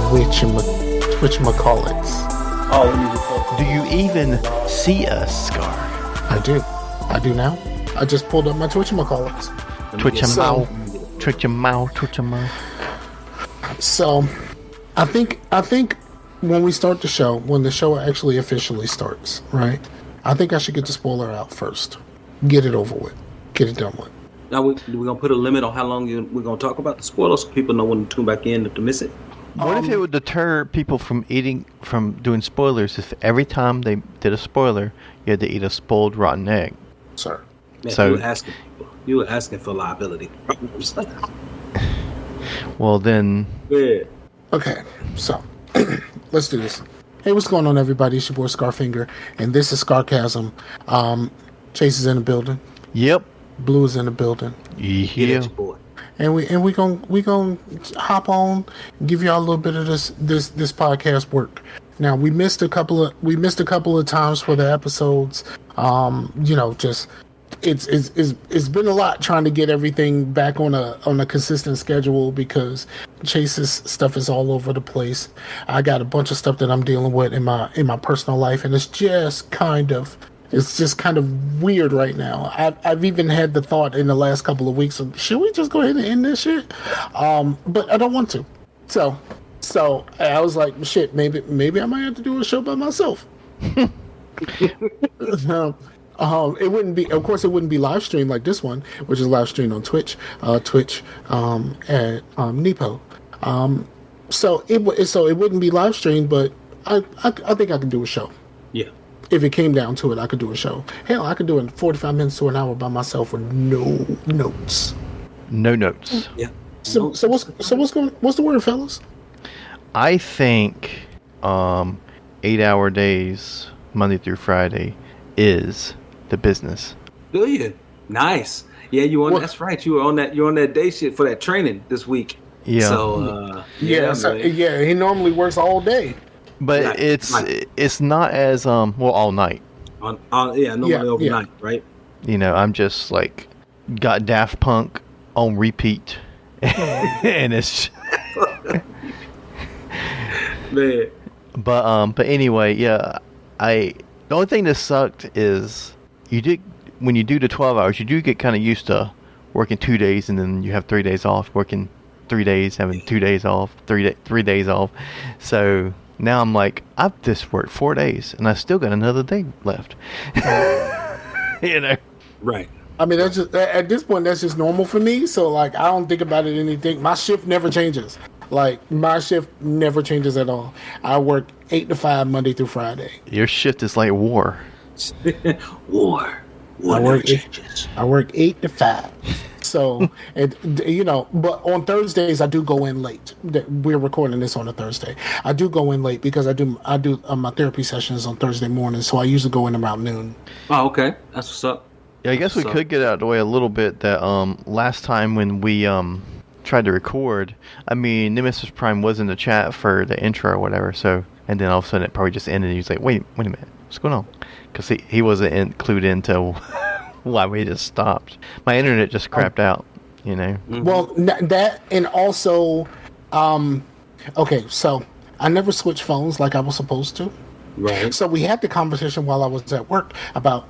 whatchamacallits. Oh, do you even see us, Scar? I do now. I just pulled up my whatchamacallits. Twitch your mouth. Twitch your mouth. So, I think when we start the show, when the show actually officially starts, right? I think I should get the spoiler out first. Get it over with. Get it done with. Now, we're going to put a limit on how long we're going to talk about the spoilers so people know when to tune back in to miss it? What if it would deter people from doing spoilers if every time they did a spoiler, you had to eat a spoiled rotten egg? Sir. Man, So you were asking for liability. Well, then... Yeah. Okay, so let's do this. Hey, what's going on, everybody? It's your boy Scarfinger, and this is Scarcasm. Chase is in the building. Yep. Blue is in the building. Yeah. And we gonna hop on, give y'all a little bit of this podcast work. Now we missed a couple of times for the episodes. Just it's been a lot trying to get everything back on a consistent schedule because Chase's stuff is all over the place. I got a bunch of stuff that I'm dealing with in my personal life, and it's just kind of weird right now. I've even had the thought in the last couple of weeks of, should we just go ahead and end this shit? But I don't want to. So I was like, shit, maybe I might have to do a show by myself. It wouldn't be, of course, it wouldn't be live streamed like this one, which is live streamed on Twitch, at Nepo. So it wouldn't be live streamed, but I think I can do a show. Yeah. If it came down to it, I could do a show. Hell, I could do it in 45 minutes to an hour by myself with no notes. No notes. Yeah. So what's the word, fellas? I think 8-hour days, Monday through Friday, is the business. Do you? Nice. Yeah, that's right. You're on that day shit for that training this week. Yeah. So he normally works all day. But it's not as all night. Normally overnight, right? I'm just like got Daft Punk on repeat, and it's man. But anyway, yeah. The only thing that sucked is when you do the 12 hours, you do get kind of used to working 2 days and then you have 3 days off, working 3 days, having 2 days off, 3 days off. So now I'm like, I've just worked 4 days and I still got another day left. Right. I mean, that's just, at this point, that's just normal for me. So like, I don't think about it anything. My shift never changes. Like, my shift never changes at all. I work 8 to 5 Monday through Friday. Your shift is like war. War. I work 8 to 5. So, but on Thursdays I do go in late. We're recording this on a Thursday. I do go in late because I do my therapy sessions on Thursday morning. So I usually go in around noon. Oh, okay, that's what's up. Yeah, I guess we could get out of the way a little bit. That last time when we tried to record, I mean, Nemesis Prime was in the chat for the intro or whatever. So, and then all of a sudden it probably just ended. And he was like, "Wait a minute, what's going on?" Because he wasn't included into why we just stopped. My internet just crapped out, Mm-hmm. Well, that, and also, okay, so I never switched phones like I was supposed to. Right. So we had the conversation while I was at work about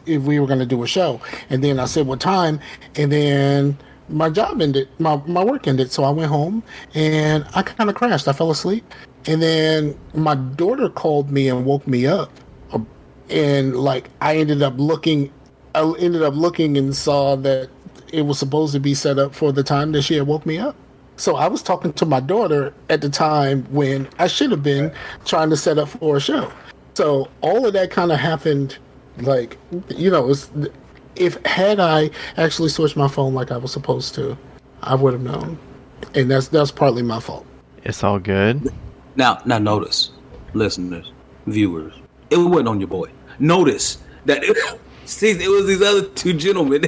if we were going to do a show, and then I said what time, and then my job ended, my work ended, so I went home and I kind of crashed. I fell asleep, and then my daughter called me and woke me up, and like I ended up looking and saw that it was supposed to be set up for the time that she had woke me up. So I was talking to my daughter at the time when I should have been trying to set up for a show. So all of that kind of happened, like, had I actually switched my phone like I was supposed to, I would have known. And that's partly my fault. It's all good. Now notice, listeners, viewers, it wasn't on your boy. Notice that it was these other two gentlemen.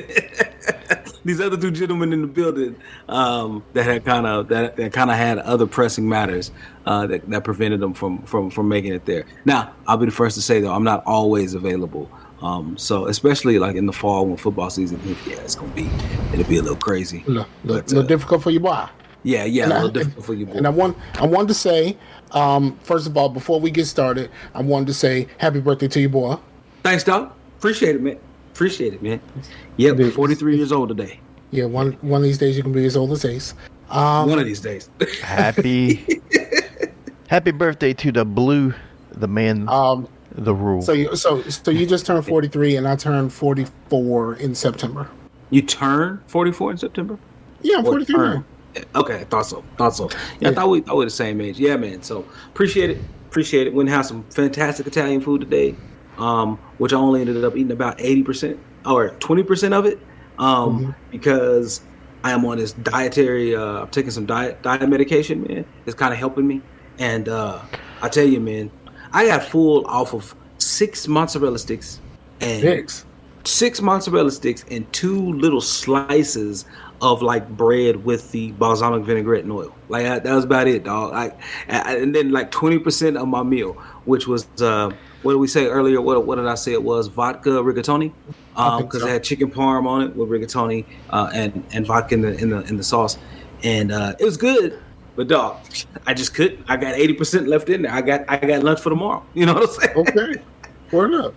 These other two gentlemen in the building that kind of had other pressing matters that prevented them from making it there. Now, I'll be the first to say though, I'm not always available. So especially like in the fall when football season, it'll be a little crazy, a little difficult for you, boy. Yeah, a little different for you, boy. And I wanted to say, first of all, before we get started, I wanted to say happy birthday to you, boy. Thanks, dog. Appreciate it, man. Yep, 43 years old today. Yeah, one of these days you can be as old as Ace. One of these days. Happy birthday to the blue, the man, the rule. So you just turned 43, and I turned 44 in September. You turn 44 in September? Yeah, I'm 43 now. Okay, I thought so. Yeah, I thought we were the same age. Yeah, man. So appreciate it. Went and have some fantastic Italian food today, which I only ended up eating about 80% or 20% of it, because I am on this dietary. I'm taking some diet medication, man. It's kind of helping me, and I tell you, man, I got full off of 6 mozzarella sticks and 6 mozzarella sticks and 2 little slices of like bread with the balsamic vinaigrette and oil. Like that was about it, dog. And then like 20% of my meal, which was what did we say earlier? What did I say it was? Vodka rigatoni, because it had chicken parm on it with rigatoni and vodka in the sauce, and it was good. But dog, I just couldn't. I got 80% left in there. I got lunch for tomorrow. You know what I'm saying? Okay, word up.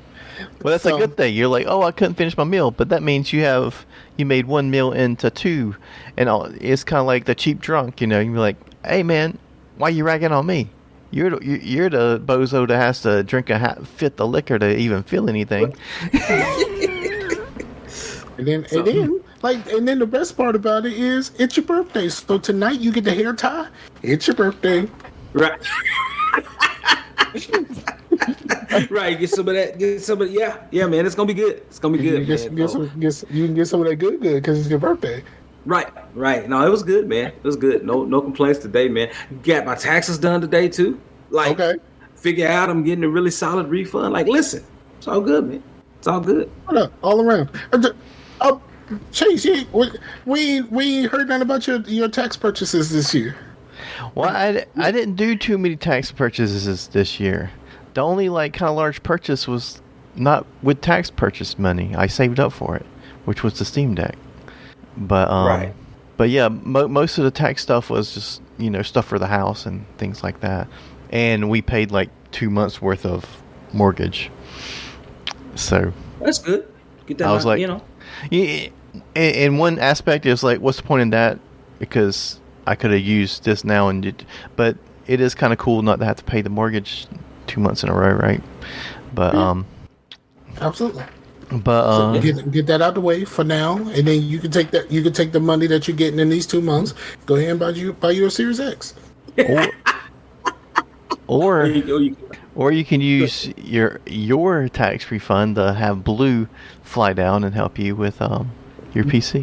Well, that's a good thing. You're like, oh, I couldn't finish my meal, but that means you made one meal into 2, and it's kind of like the cheap drunk, you know. You're like, hey man, why you ragging on me? You're the bozo that has to drink a fifth of liquor to even feel anything. And then the best part about it is it's your birthday. So tonight you get the hair tie. It's your birthday, right? Right, get some of that. Yeah, man, it's gonna be good. It's gonna be good. You can get some of that good because it's your birthday. Right. No, it was good, man. It was good. No complaints today, man. Got my taxes done today too. Like, okay. Figure out I'm getting a really solid refund. Like, listen, it's all good, man. It's all good. What up? All around. Chase, we ain't heard nothing about your tax purchases this year. Well, I didn't do too many tax purchases this year. The only kind of large purchase was not with tax purchase money. I saved up for it, which was the Steam Deck. But right. But yeah, most of the tax stuff was just stuff for the house and things like that. And we paid 2 months worth of mortgage. So that's good. Get that I was out, Yeah. In one aspect, it was what's the point in that? Because I could have used this now but it is kind of cool not to have to pay the mortgage 2 months in a row, right? But absolutely. But so get that out of the way for now, and then you can take that. You can take the money that you're getting in these 2 months. Go ahead and buy you a Series X. Or you can use your tax refund to have Blue fly down and help you with your PC.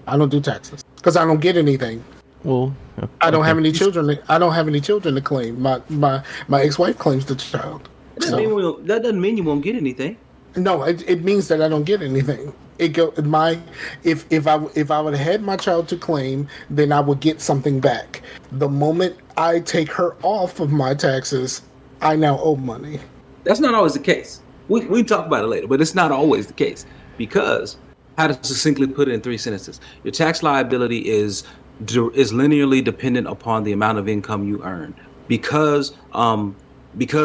I don't do taxes because I don't get anything. Well, okay. I don't have any children. I don't have any children to claim. My ex-wife claims the child. That doesn't mean you won't get anything. No, it means that I don't get anything. If I would have had my child to claim, then I would get something back. The moment I take her off of my taxes, I now owe money. That's not always the case. We can talk about it later, but it's not always the case because, how to succinctly put it in 3 sentences, your tax liability is linearly dependent upon the amount of income you earn. Because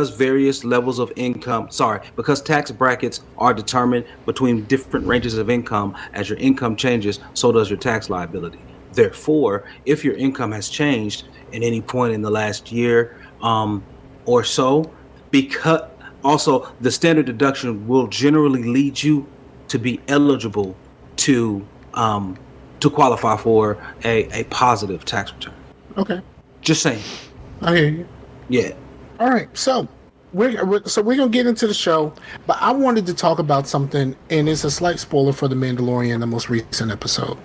various levels of income, because tax brackets are determined between different ranges of income. As your income changes, so does your tax liability. Therefore, if your income has changed at any point in the last year or so, because also the standard deduction will generally lead you to be eligible to qualify for a positive tax return. Okay. Just saying. I hear you. Yeah. All right, so we're gonna get into the show, but I wanted to talk about something, and it's a slight spoiler for The Mandalorian, the most recent episode.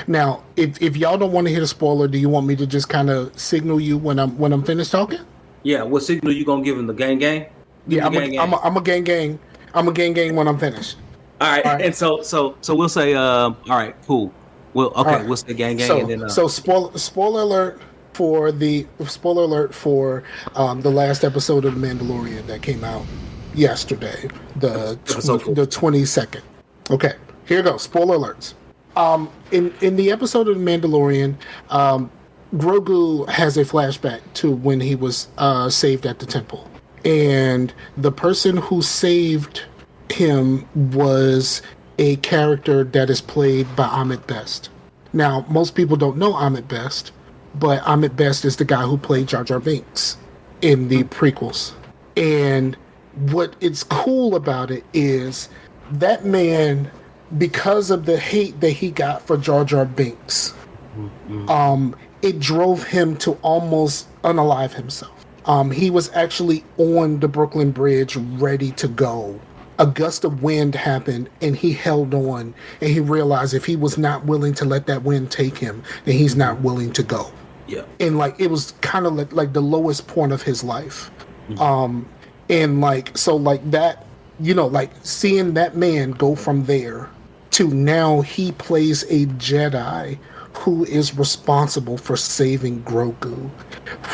Now, if y'all don't want to hear the spoiler, do you want me to just kind of signal you when I'm finished talking? Yeah, what signal you gonna give him? The gang? Yeah, I'm a gang. I'm a gang when I'm finished. All right. And so we'll say, all right, cool. We'll say gang, and then so spoiler alert. For the last episode of The Mandalorian that came out yesterday, the 22nd. Okay, here goes. Spoiler alerts. In the episode of The Mandalorian, Grogu has a flashback to when he was saved at the temple, and the person who saved him was a character that is played by Ahmed Best. Now, most people don't know Ahmed Best, but Ahmed Best is the guy who played Jar Jar Binks in the prequels. And what is cool about it is that man, because of the hate that he got for Jar Jar Binks, it drove him to almost unalive himself. He was actually on the Brooklyn Bridge ready to go. A gust of wind happened and he held on, and he realized if he was not willing to let that wind take him, then he's not willing to go. Yeah. And like it was kind of like the lowest point of his life. And like so like that, you know, like seeing that man go from there to now he plays a Jedi who is responsible for saving Grogu.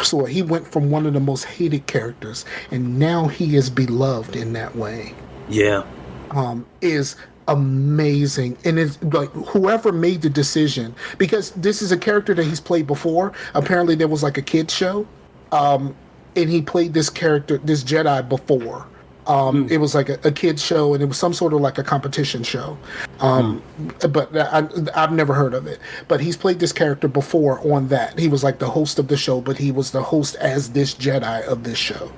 So he went from one of the most hated characters, and now he is beloved in that way. Yeah. Is amazing. And it's like whoever made the decision, because this is a character that he's played before. Apparently there was like a kid's show, and he played this character, this Jedi, before. It was like a kid's show, and it was some sort of like a competition show. But I've never heard of it. But he's played this character before on that. He was like the host of the show, but he was the host as this Jedi of this show.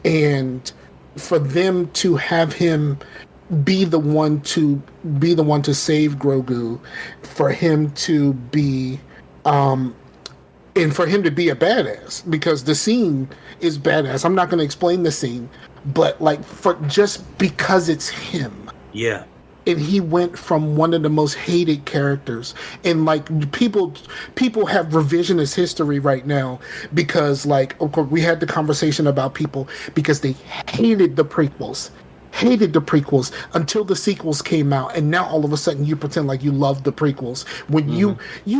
And for them to have him be the one to save Grogu, for him to be and for him to be a badass, because the scene is badass. I'm not going to explain the scene, but like for just because it's him. Yeah. And he went from one of the most hated characters, and like people have revisionist history right now because, like, of course, we had the conversation about people because they hated the prequels until the sequels came out, and now all of a sudden you pretend like you love the prequels when you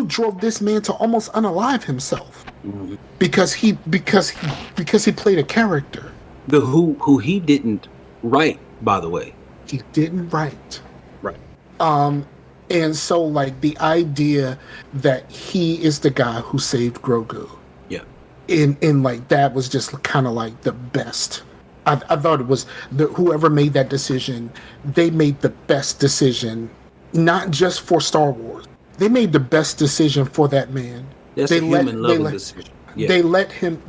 drove this man to almost unalive himself because he played a character who he didn't write, by the way. He didn't write. Right. And so like the idea that he is the guy who saved Grogu. Yeah. In like that was just kind of like the best. I thought it was whoever made that decision, they made the best decision, not just for Star Wars. They made the best decision for that man. That's a human level decision. Yeah. They let him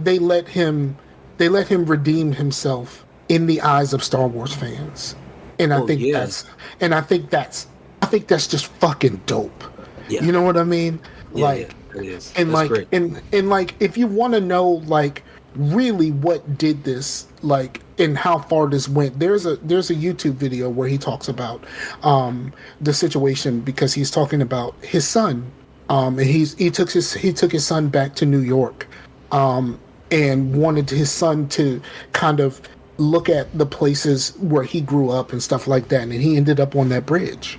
redeem himself in the eyes of Star Wars fans. And I think that's just fucking dope. Yeah. You know what I mean? Yeah, like it is. And that's like great. and like if you want to know like really what did this, like, and how far this went, there's a YouTube video where he talks about the situation, because he's talking about his son, and he took his son back to New York, and wanted his son to kind of look at the places where he grew up and stuff like that, and he ended up on that bridge.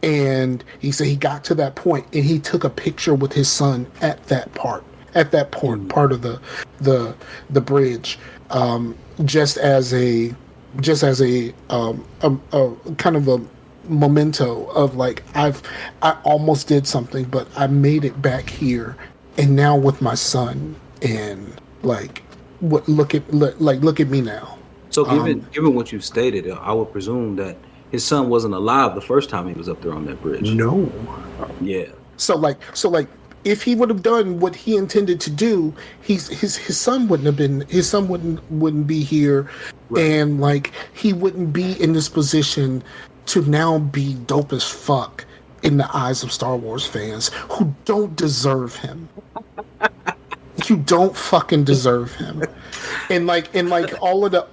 And he said he got to that point and he took a picture with his son at that part part of the bridge, just as a kind of a memento of like I almost did something, but I made it back here, and now with my son, and like look at me now. So given what you've stated, I would presume that his son wasn't alive the first time he was up there on that bridge. No. Yeah. So like if he would have done what he intended to do, his son wouldn't be here, right. And like he wouldn't be in this position to now be dope as fuck in the eyes of Star Wars fans who don't deserve him. You don't fucking deserve him. And like all of the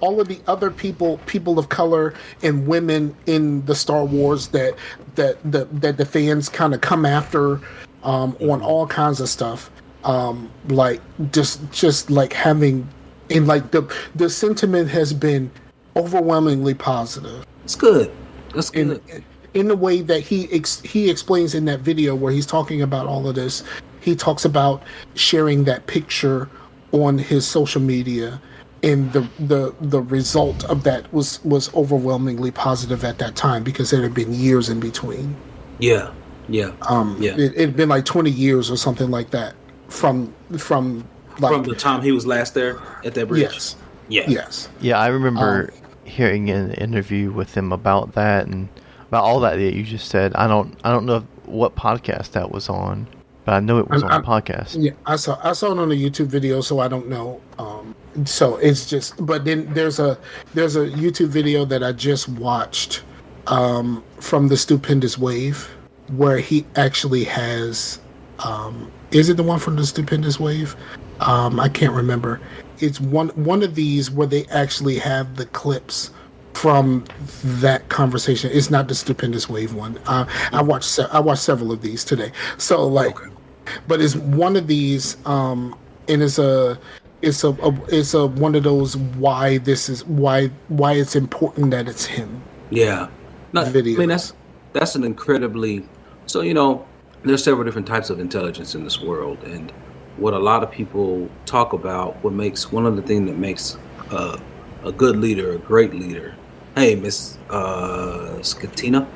other people of color and women in the Star Wars that the fans kind of come after on all kinds of stuff, like just like having, and like the sentiment has been overwhelmingly positive. It's good. That's good. In the way that he explains in that video where he's talking about all of this, he talks about sharing that picture on his social media, and the result of that was overwhelmingly positive at that time, because there had been years in between. Yeah. Yeah. Yeah. It'd been like 20 years or something like that from the time he was last there at that bridge. Yes. Yeah. Yes. Yeah, I remember hearing an interview with him about that and about all that you just said. I don't know what podcast that was on, but I know it was on a podcast. Yeah, I saw it on a YouTube video, so I don't know. So it's just, but then there's a YouTube video that I just watched from the Stupendous Wave, where he actually has. Is it the one from the Stupendous Wave? I can't remember. It's one of these where they actually have the clips from that conversation. It's not the Stupendous Wave one. I watched several of these today. So like, okay. But it's one of these, and it's a one of those why it's important that it's him. Yeah. Video. I mean that's an incredibly so there's several different types of intelligence in this world, and what a lot of people talk about, one of the things that makes a good leader, a great leader. Hey, Miss Skatina.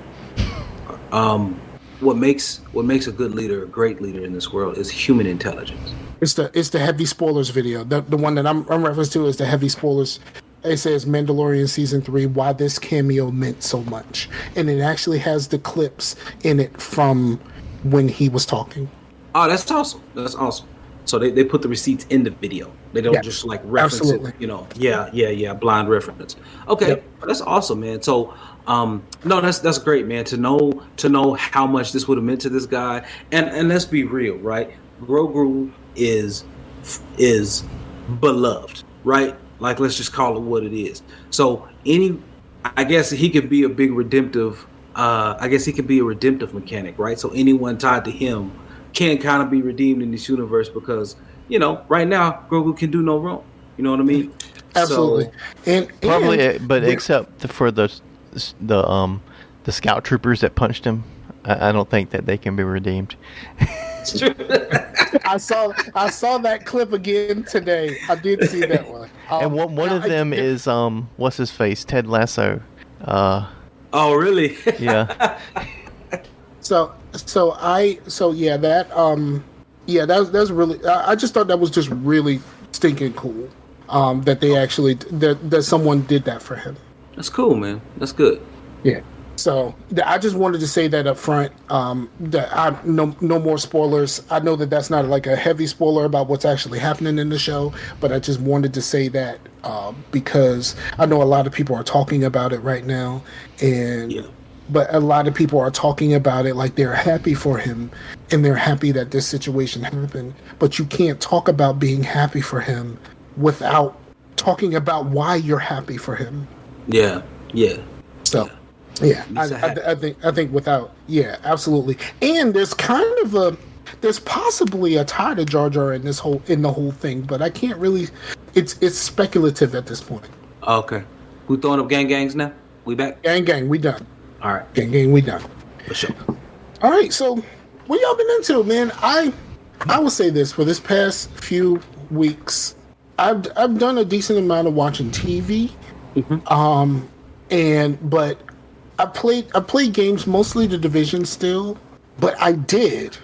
What makes a good leader, a great leader in this world is human intelligence. It's the heavy spoilers video. The one that I'm referenced to is the heavy spoilers. It says Mandalorian season 3, why this cameo meant so much, and it actually has the clips in it from when he was talking. Oh, that's awesome. That's awesome. So they put the receipts in the video. They don't just like reference absolutely. it. Yeah. Blind reference. Okay, yep. That's awesome, man. So, no, that's great, man. To know how much this would have meant to this guy, and let's be real, right? Grogu is beloved, right? Like, let's just call it what it is. So I guess he could be a big redemptive. I guess he could be a redemptive mechanic, right? So anyone tied to him can kind of be redeemed in this universe because, right now Grogu can do no wrong. You know what I mean? Absolutely. So, probably, but except for the scout troopers that punched him, I don't think that they can be redeemed. It's true. I saw that clip again today. I did see that one. And one of them is what's his face? Ted Lasso. Oh, really? Yeah. That's really. I just thought that was just really stinking cool. That they actually that someone did that for him. That's cool, man. That's good. Yeah. So I just wanted to say that up front. That no more spoilers. I know that that's not like a heavy spoiler about what's actually happening in the show, but I just wanted to say that because I know a lot of people are talking about it right now, but a lot of people are talking about it like they're happy for him and they're happy that this situation happened. But you can't talk about being happy for him without talking about why you're happy for him. Yeah. So. Yeah, I think without, absolutely. And there's there's possibly a tie to Jar Jar in the whole thing, but I can't really. It's speculative at this point. Okay, we throwing up gangs now. We back. Gang, we done. All right, gang, we done. For sure. All right, so what y'all been into, man? I will say this: for this past few weeks, I've done a decent amount of watching TV. Mm-hmm. But I played games, mostly The Division still, but I did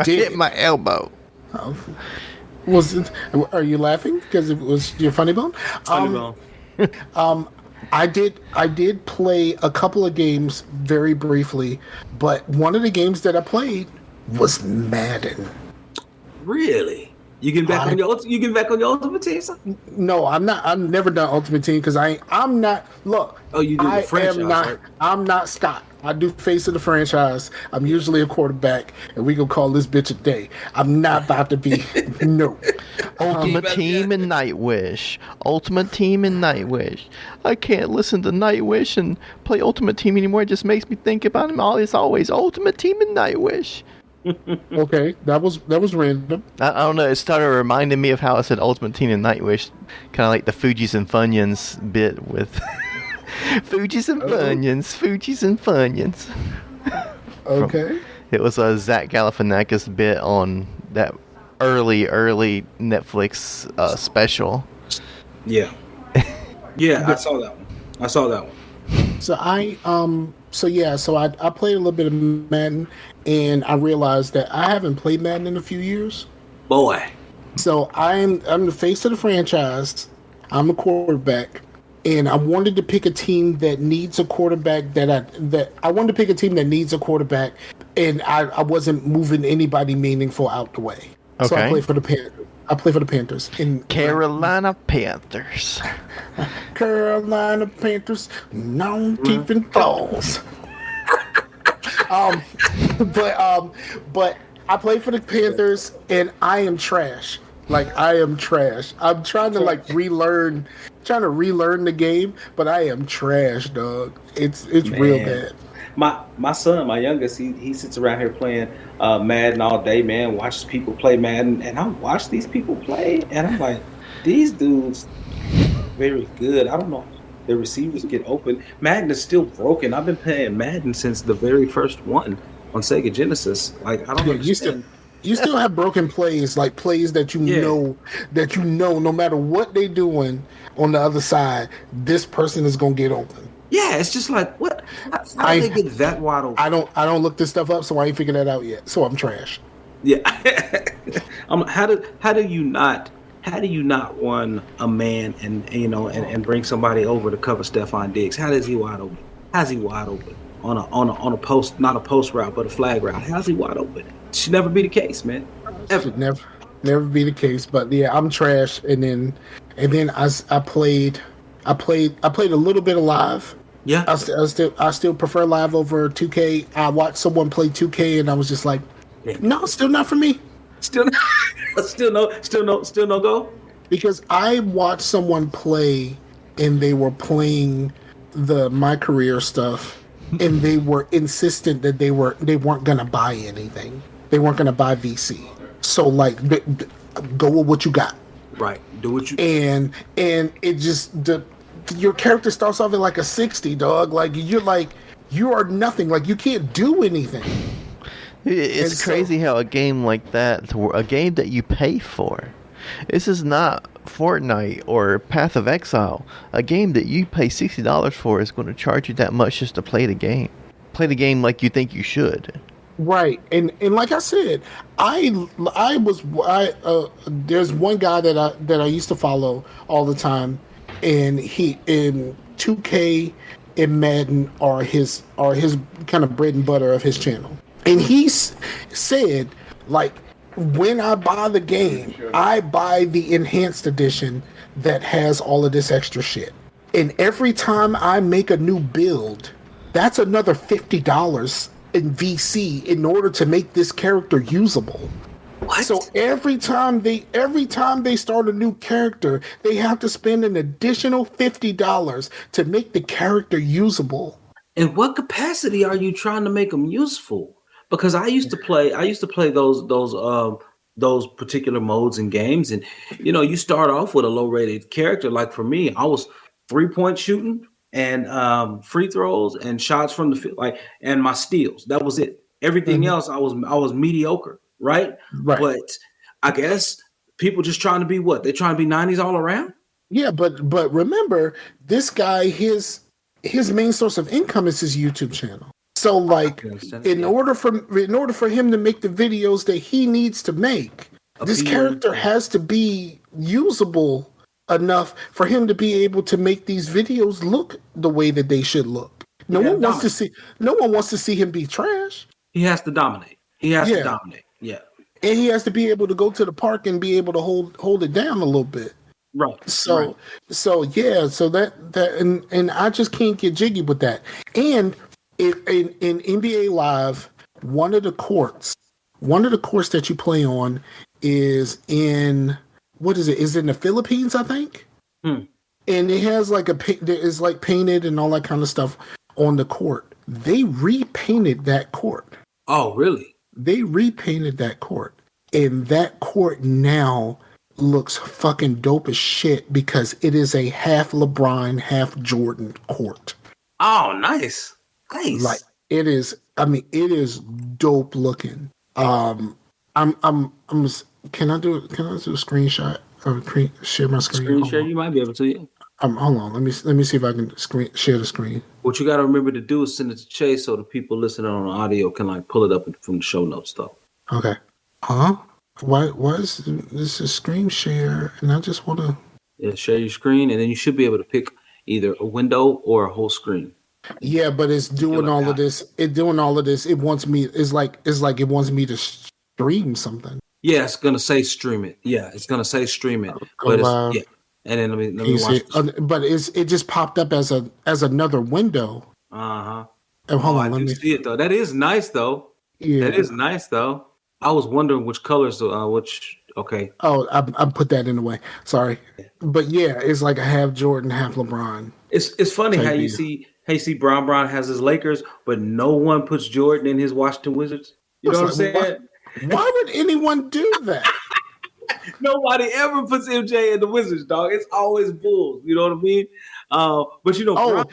hit my elbow. Are you laughing because it was your funny bone? Funny bone. I did play a couple of games very briefly, but one of the games that I played was Madden. Really? You get back on your Ultimate Team? Son? No, I'm not. I've never done Ultimate Team because I'm not. Look. Oh, you do the franchise, right? I'm not Scott. I do face of the franchise. I'm usually a quarterback, and we gonna call this bitch a day. I'm not about to be no. Ultimate Team and Nightwish. Ultimate Team and Nightwish. I can't listen to Nightwish and play Ultimate Team anymore. It just makes me think about him. It's always Ultimate Team and Nightwish. Okay, that was random. I don't know. It started reminding me of how I said Ultimate Team and Nightwish, kind of like the Fugees and Funyuns bit with Fugees and Funyuns. Okay. It was a Zach Galifianakis bit on that early Netflix special. Yeah. Yeah, I saw that one. I played a little bit of Madden, and I realized that I haven't played Madden in a few years. Boy. So I'm the face of the franchise. I'm a quarterback, and I wanted to pick a team that needs a quarterback. That I wanted to pick a team that needs a quarterback, and I wasn't moving anybody meaningful out the way. Okay. So I play for the Panthers. In Carolina Panthers. Carolina Panthers, known keeping flaws. But I play for the Panthers, and I am trash. Like, I am trash. I'm trying to relearn the game, but I am trash, dog. It's real bad. My son, my youngest, he sits around here playing Madden all day, man. Watches people play Madden, and I watch these people play, and I'm like, these dudes very good. I don't know. The receivers get open. Madden is still broken. I've been playing Madden since the very first one on Sega Genesis. Like, I don't understand. You still have broken plays, like plays that you know no matter what they're doing on the other side, this person is gonna get open. Yeah, it's just like, what? How did they get that wide open? I don't look this stuff up, so I ain't figured that out yet. So I'm trash. Yeah. How do you not run a man and bring somebody over to cover Stephon Diggs? How is he wide open? How's he wide open on a post, not a post route, but a flag route? How's he wide open? Should never be the case, man. Ever. Should never be the case. But yeah, I'm trash. And then I played a little bit of live. Yeah. I still prefer live over 2K. I watched someone play 2K, and I was just like, no, still not for me. Still no go. Because I watched someone play, and they were playing the My Career stuff, and they were insistent that they weren't gonna buy anything. They weren't gonna buy VC. So like, go with what you got. Right. Do what you. And it just your character starts off at like a 60, dog. Like you are nothing. Like you can't do anything. It's crazy how a game like that, a game that you pay for, this is not Fortnite or Path of Exile. A game that you pay $60 for is going to charge you that much just to play the game. Play the game like you think you should. Right, and like I said, there's one guy that I used to follow all the time, and he in 2K and Madden are his kind of bread and butter of his channel. And he said, like, when I buy the game, I buy the enhanced edition that has all of this extra shit. And every time I make a new build, that's another $50 in VC in order to make this character usable. What? So every time they start a new character, they have to spend an additional $50 to make the character usable. In what capacity are you trying to make them useful? Because I used to play those particular modes and games, and you start off with a low rated character. Like for me, I was 3-point shooting and free throws and shots from the field, and my steals. That was it. Everything else, I was mediocre, right? Right. But I guess people just trying to be what? They're trying to be 90s all around? Yeah, but remember, this guy, his main source of income is his YouTube channel. So like, in order for him to make the videos that he needs to make, this character has to be usable enough for him to be able to make these videos look the way that they should look. No one wants to see him be trash. He has to dominate. Yeah. Yeah. And he has to be able to go to the park and be able to hold it down a little bit. Right. So that and I just can't get jiggy with that. And in NBA Live, one of the courts that you play on is in, what is it? Is it in the Philippines, I think? And it has like it's like painted and all that kind of stuff on the court. They repainted that court. Oh, really? They repainted that court. And that court now looks fucking dope as shit because it is a half LeBron, half Jordan court. Oh, nice. Nice. Like it is. I mean, it is dope looking. Can I do a screenshot or share my screen? Screen share, you might be able to. Yeah. Hold on. Let me see if I can share the screen. What you got to remember to do is send it to Chase so the people listening on the audio can like pull it up from the show notes though. Okay. Huh? Why is this a screen share? And I just want to. Yeah, share your screen, and then you should be able to pick either a window or a whole screen. Yeah, but it's doing all of this. It's doing all of this. It wants me. It's like it wants me to stream something. Yeah, it's gonna say stream it. Yeah, it's gonna say stream it. But yeah. And then let me watch it. But it just popped up as another window. Uh-huh. Oh, hold on, let me see it though. That is nice though. Yeah. That is nice though. I was wondering which colors okay. Oh, I put that in the way. Sorry. But yeah, it's like a half Jordan, half LeBron. It's funny how you see Brown has his Lakers, but no one puts Jordan in his Washington Wizards. You know what I'm saying? Why would anyone do that? Nobody ever puts MJ in the Wizards, dog. It's always Bulls. You know what I mean? But you know,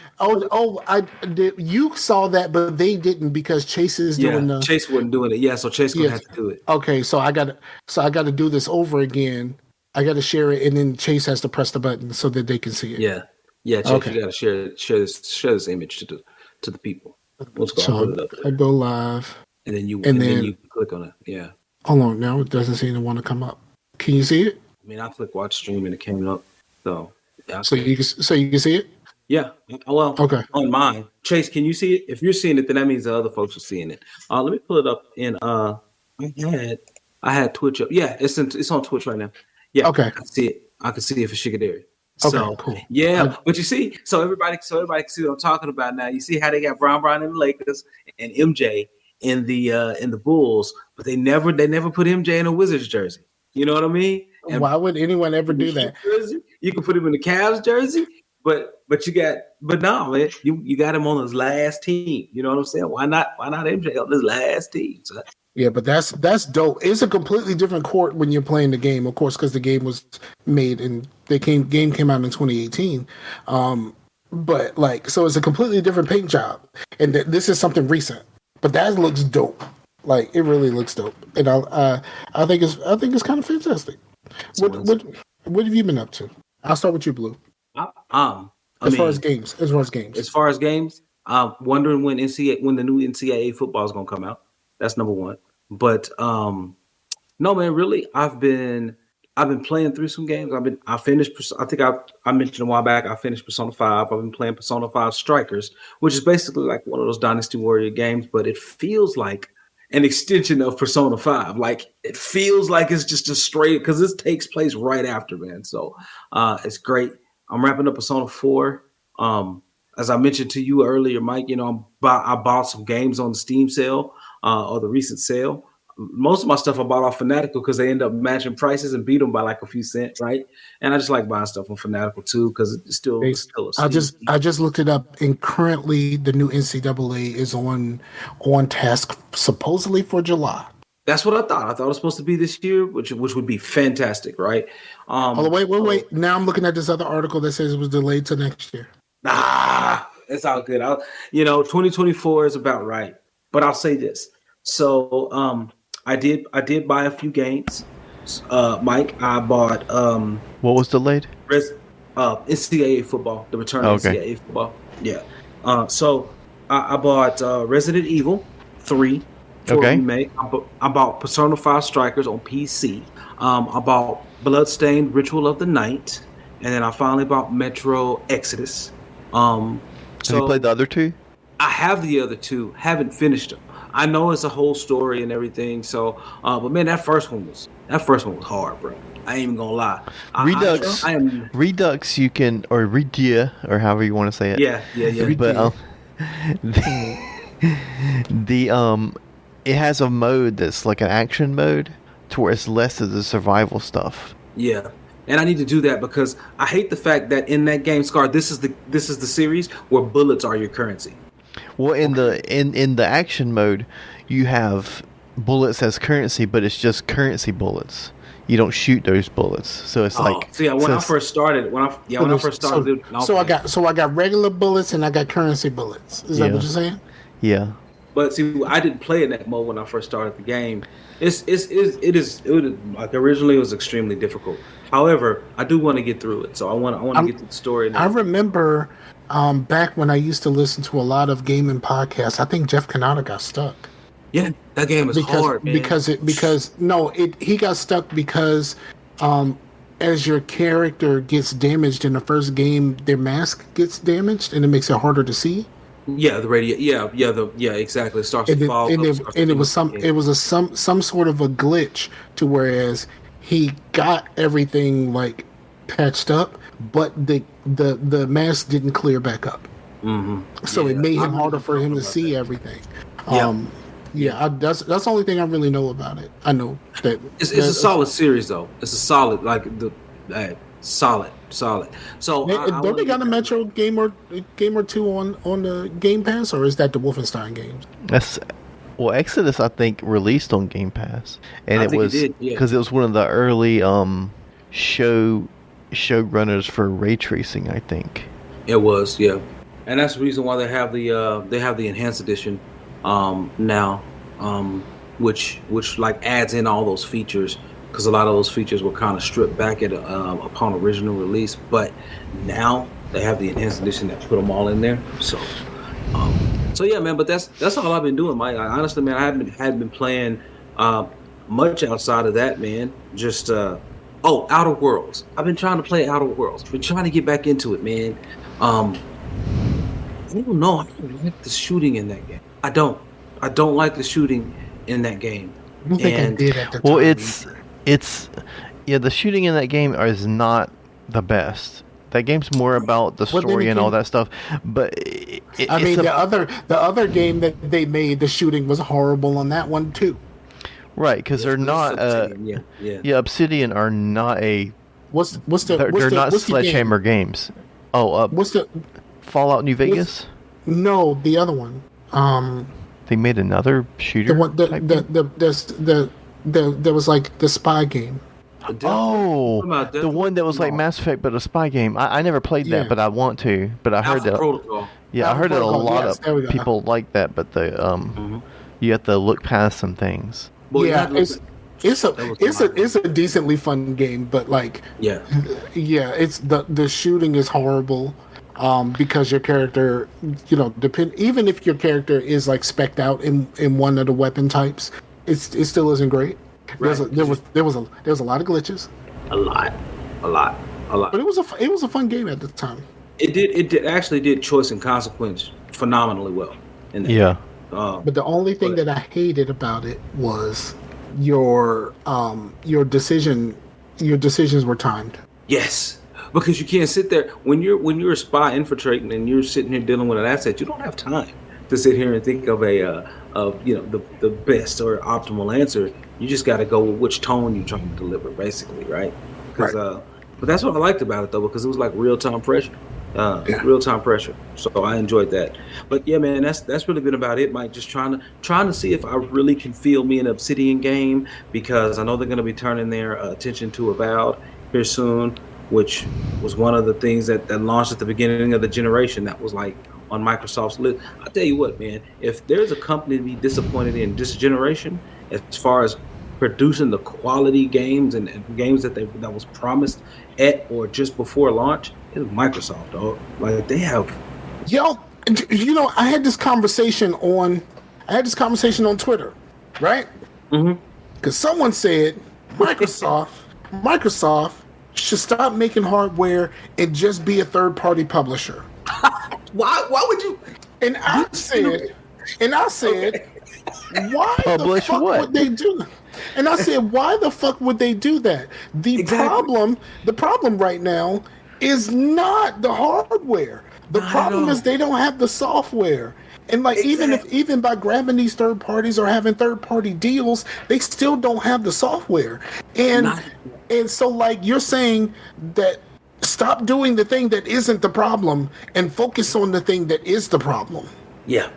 you saw that, but they didn't because Chase is doing the. Chase wasn't doing it. Yeah, so Chase gonna have to do it. Okay, so I got to do this over again. I got to share it, and then Chase has to press the button so that they can see it. Yeah. Chase, you got to share this image to the people. Let's go. So put it up there. I go live, and then you click on it. Yeah. Hold on, now it doesn't seem to want to come up. Can you see it? I mean, I clicked watch stream and it came up. So you can see it? Yeah. Well, okay. On mine, Chase, can you see it? If you're seeing it, then that means the other folks are seeing it. Let me pull it up in. I had Twitch up. Yeah, it's on Twitch right now. Yeah. Okay. I can see it. I can see it for Shikadari. Okay, so, cool. Yeah, but you see, so everybody can see what I'm talking about now. You see how they got Brown in the Lakers and MJ in the Bulls, but they never put MJ in a Wizards jersey. You know what I mean? And why would anyone ever do that? Jersey, you can put him in the Cavs jersey, but no, man, you got him on his last team. You know what I'm saying? Why not MJ on his last team? So, yeah, but that's dope. It's a completely different court when you're playing the game, of course, because the game was made and game came out in 2018. But like, so it's a completely different paint job, and this is something recent. But that looks dope. Like, it really looks dope, and I think it's kind of fantastic. What have you been up to? I'll start with you, Blue. As far as games, I'm wondering when the new NCAA football is gonna come out. That's number one. But no, man, really, I've been playing through some games. I finished. I think I mentioned a while back. I finished Persona 5. I've been playing Persona 5 Strikers, which is basically like one of those Dynasty Warrior games, but it feels like an extension of Persona 5. Like, it feels like it's just a straight, because this takes place right after, man. So it's great. I'm wrapping up Persona 4. As I mentioned to you earlier, Mike, you know, I bought some games on the Steam sale or the recent sale. Most of my stuff I bought off Fanatical because they end up matching prices and beat them by like a few cents, right? And I just like buying stuff on Fanatical too because it's still a I just looked it up, and currently the new NCAA is on task supposedly for July. That's what I thought. I thought it was supposed to be this year, which would be fantastic, right? Wait. Now I'm looking at this other article that says it was delayed to next year. It's all good. 2024 is about right. But I'll say this. So I did buy a few games. Mike, I bought what was delayed? NCAA football, the return of NCAA football. Yeah. So I bought Resident Evil 3 for remake. I bought Persona 5 Strikers on PC. I bought Bloodstained Ritual of the Night, and then I finally bought Metro Exodus. Have you played the other two? I have the other two. Haven't finished them. I know it's a whole story and everything. So, but man, that first one was hard, bro. I ain't even gonna lie. Redux, you can, or Regia, or however you want to say it. Yeah. But it has a mode that's like an action mode, to where it's less of the survival stuff. Yeah. And I need to do that because I hate the fact that in that game, Scar, this is the series where bullets are your currency. Well, in the action mode, you have bullets as currency, but it's just currency bullets. You don't shoot those bullets, so it's like. So yeah, when I first started, I got regular bullets and I got currency bullets. Is that what you're saying? Yeah. But see, I didn't play in that mode when I first started the game. Like originally it was extremely difficult. However, I do want to get through it, so I want to get to the story. I remember back when I used to listen to a lot of gaming podcasts. I think Jeff Kanata got stuck. Yeah, that game is hard, man. He got stuck because as your character gets damaged in the first game, their mask gets damaged and it makes it harder to see. Yeah, the radio. Yeah, exactly. It starts to fall. And it was some sort of a glitch to whereas he got everything like patched up, but the mask didn't clear back up. Mm-hmm. So it made him harder for him to see everything. That's the only thing I really know about it. I know that it's a solid series, though. It's a solid, solid. So don't they got a Metro game or two on the Game Pass, or is that the Wolfenstein games? Exodus I think released on Game Pass, and it was because it was one of the early showrunners for ray tracing. I think it was, yeah, and that's the reason why they have the enhanced edition now, which like adds in all those features. Because a lot of those features were kind of stripped back upon original release, but now they have the enhanced edition that put them all in there. So yeah, man. But that's all I've been doing, Mike. Honestly, man, I hadn't been playing much outside of that, man. Just Outer Worlds. I've been trying to play Outer Worlds. Been trying to get back into it, man. I don't know. I don't like the shooting in that game. I don't like the shooting in that game. I don't think I did at the time. The shooting in that game is not the best. That game's more about the story and all that stuff. But the other game that they made, the shooting was horrible on that one too. Right, because they're not. Obsidian are not a. They're not Sledgehammer games. What's the Fallout New Vegas? No, the other one. They made another shooter. There was like the spy game. The one that was like Mass Effect, but a spy game. I never played that, but I want to. But I heard that. Protocol. Yeah, I heard that a lot of people like that, but you have to look past some things. Well, it's a decently fun game, but it's the shooting is horrible. Because your character, even if your character is like spec'd out in one of the weapon types, it still isn't great. Right. There was a lot of glitches. A lot. But it was a fun game at the time. It actually did choice and consequence phenomenally well. But the only thing that I hated about it was your decisions were timed. Yes. Because you can't sit there when you're a spy infiltrating and you're sitting here dealing with an asset. You don't have time to sit here and think of the best or optimal answer. You just got to go with which tone you're trying to deliver, basically, right? But that's what I liked about it though, because it was like real time pressure. So I enjoyed that. But yeah, man, that's really been about it, Mike. Just trying to see if I really can feel me an Obsidian game, because I know they're going to be turning their attention to Avowed here soon, which was one of the things that launched at the beginning of the generation that was like on Microsoft's list. I'll tell you what, man, if there's a company to be disappointed in this generation as far as producing the quality games and games that was promised at or just before launch, it's Microsoft, dog. Like they have. I had this conversation on Twitter, right? Mm-hmm. Because someone said Microsoft should stop making hardware and just be a third-party publisher. Why would you? And I said, okay. Why Publish the fuck what? would they do? And I said, why the fuck would they do that? The problem right now is not the hardware. The problem is they don't have the software. And even by grabbing these third parties or having third party deals, they still don't have the software. And so like you're saying that stop doing the thing that isn't the problem and focus on the thing that is the problem. Yeah.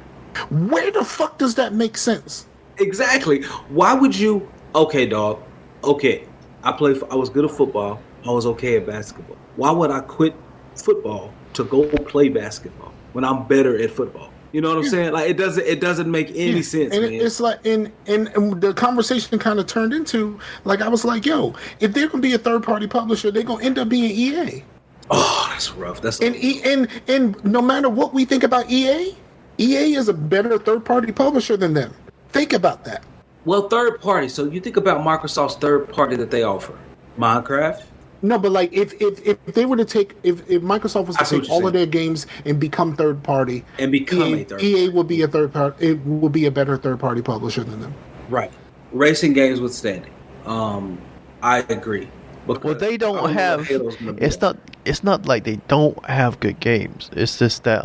Where the fuck does that make sense? Exactly. Why would you? Okay, dog. Okay, I was good at football. I was okay at basketball. Why would I quit football to go play basketball when I'm better at football? You know what I'm saying? Like it doesn't make any sense. And man. it's like, and the conversation kind of turned into, like, I was like, yo, if they're gonna be a third party publisher, they're gonna end up being EA. Oh, that's rough. That's and no matter what we think about EA is a better third party publisher than them. Think about that. well, third party. So you think about Microsoft's third party that they offer, Minecraft. No, but like if they were to take if Microsoft was to take all of their games and become third party And become a third EA would be a third party. It would be a better third party publisher than them. Right. Racing games withstanding. I agree. Well, they don't I know have. what Halo's gonna be It's like. not. It's not like they don't have good games. It's just that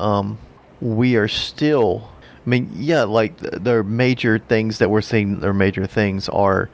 we are still. I mean, yeah, like their major things that we're seeing. Their major things are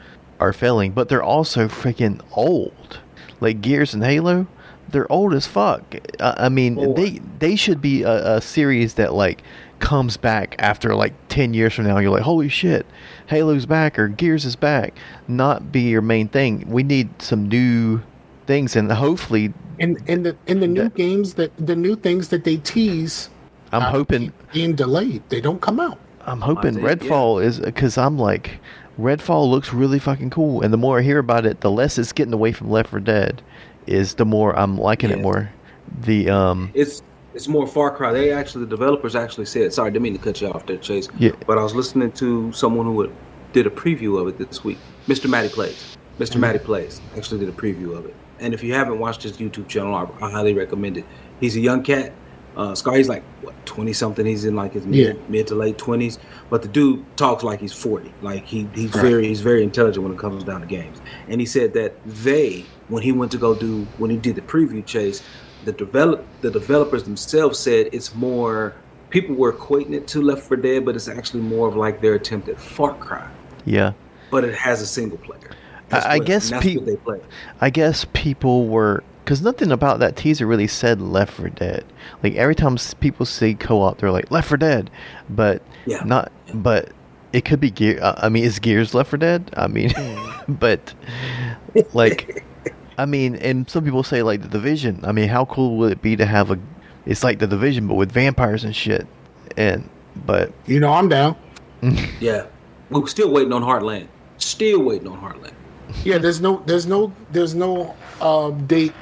failing, but they're also freaking old. Like Gears and Halo, they're old as fuck. I mean, they should be a series that like comes back after like 10 years from now. You're like, holy shit, Halo's back or Gears is back. Not be your main thing. We need some new things, and hopefully, And the new games the new things that they tease, I'm hoping being delayed. They don't come out. I'm hoping I think, Redfall is, because I'm like, Redfall looks really fucking cool, and the more I hear about it, the less it's getting away from Left 4 Dead, is the more I'm liking it more. The It's more Far Cry. The developers actually said. Sorry, didn't mean to cut you off there, Chase. Yeah. But I was listening to someone who did a preview of it this week. Mr. Matty Plays. Mr. Matty Plays actually did a preview of it. And if you haven't watched his YouTube channel, I highly recommend it. He's a young cat. Scar, he's like, what, 20 something? He's in like his mid to late 20s. But the dude talks like he's 40. Like he's very intelligent when it comes down to games. And he said that when he did the preview, Chase, the developers themselves said it's more, people were equating it to Left 4 Dead, but it's actually more of like their attempt at Far Cry. Yeah. But it has a single player. I guess what they play. I guess people were, because nothing about that teaser really said Left 4 Dead. Like every time people say co-op, they're like Left 4 Dead, but But it could be Gear. I mean, is Gears Left 4 Dead? I mean, but like, I mean, and some people say like The Division. I mean, how cool would it be to have it's like The Division but with vampires and shit. But I'm down. Yeah, we're still waiting on Heartland. Yeah, there's no date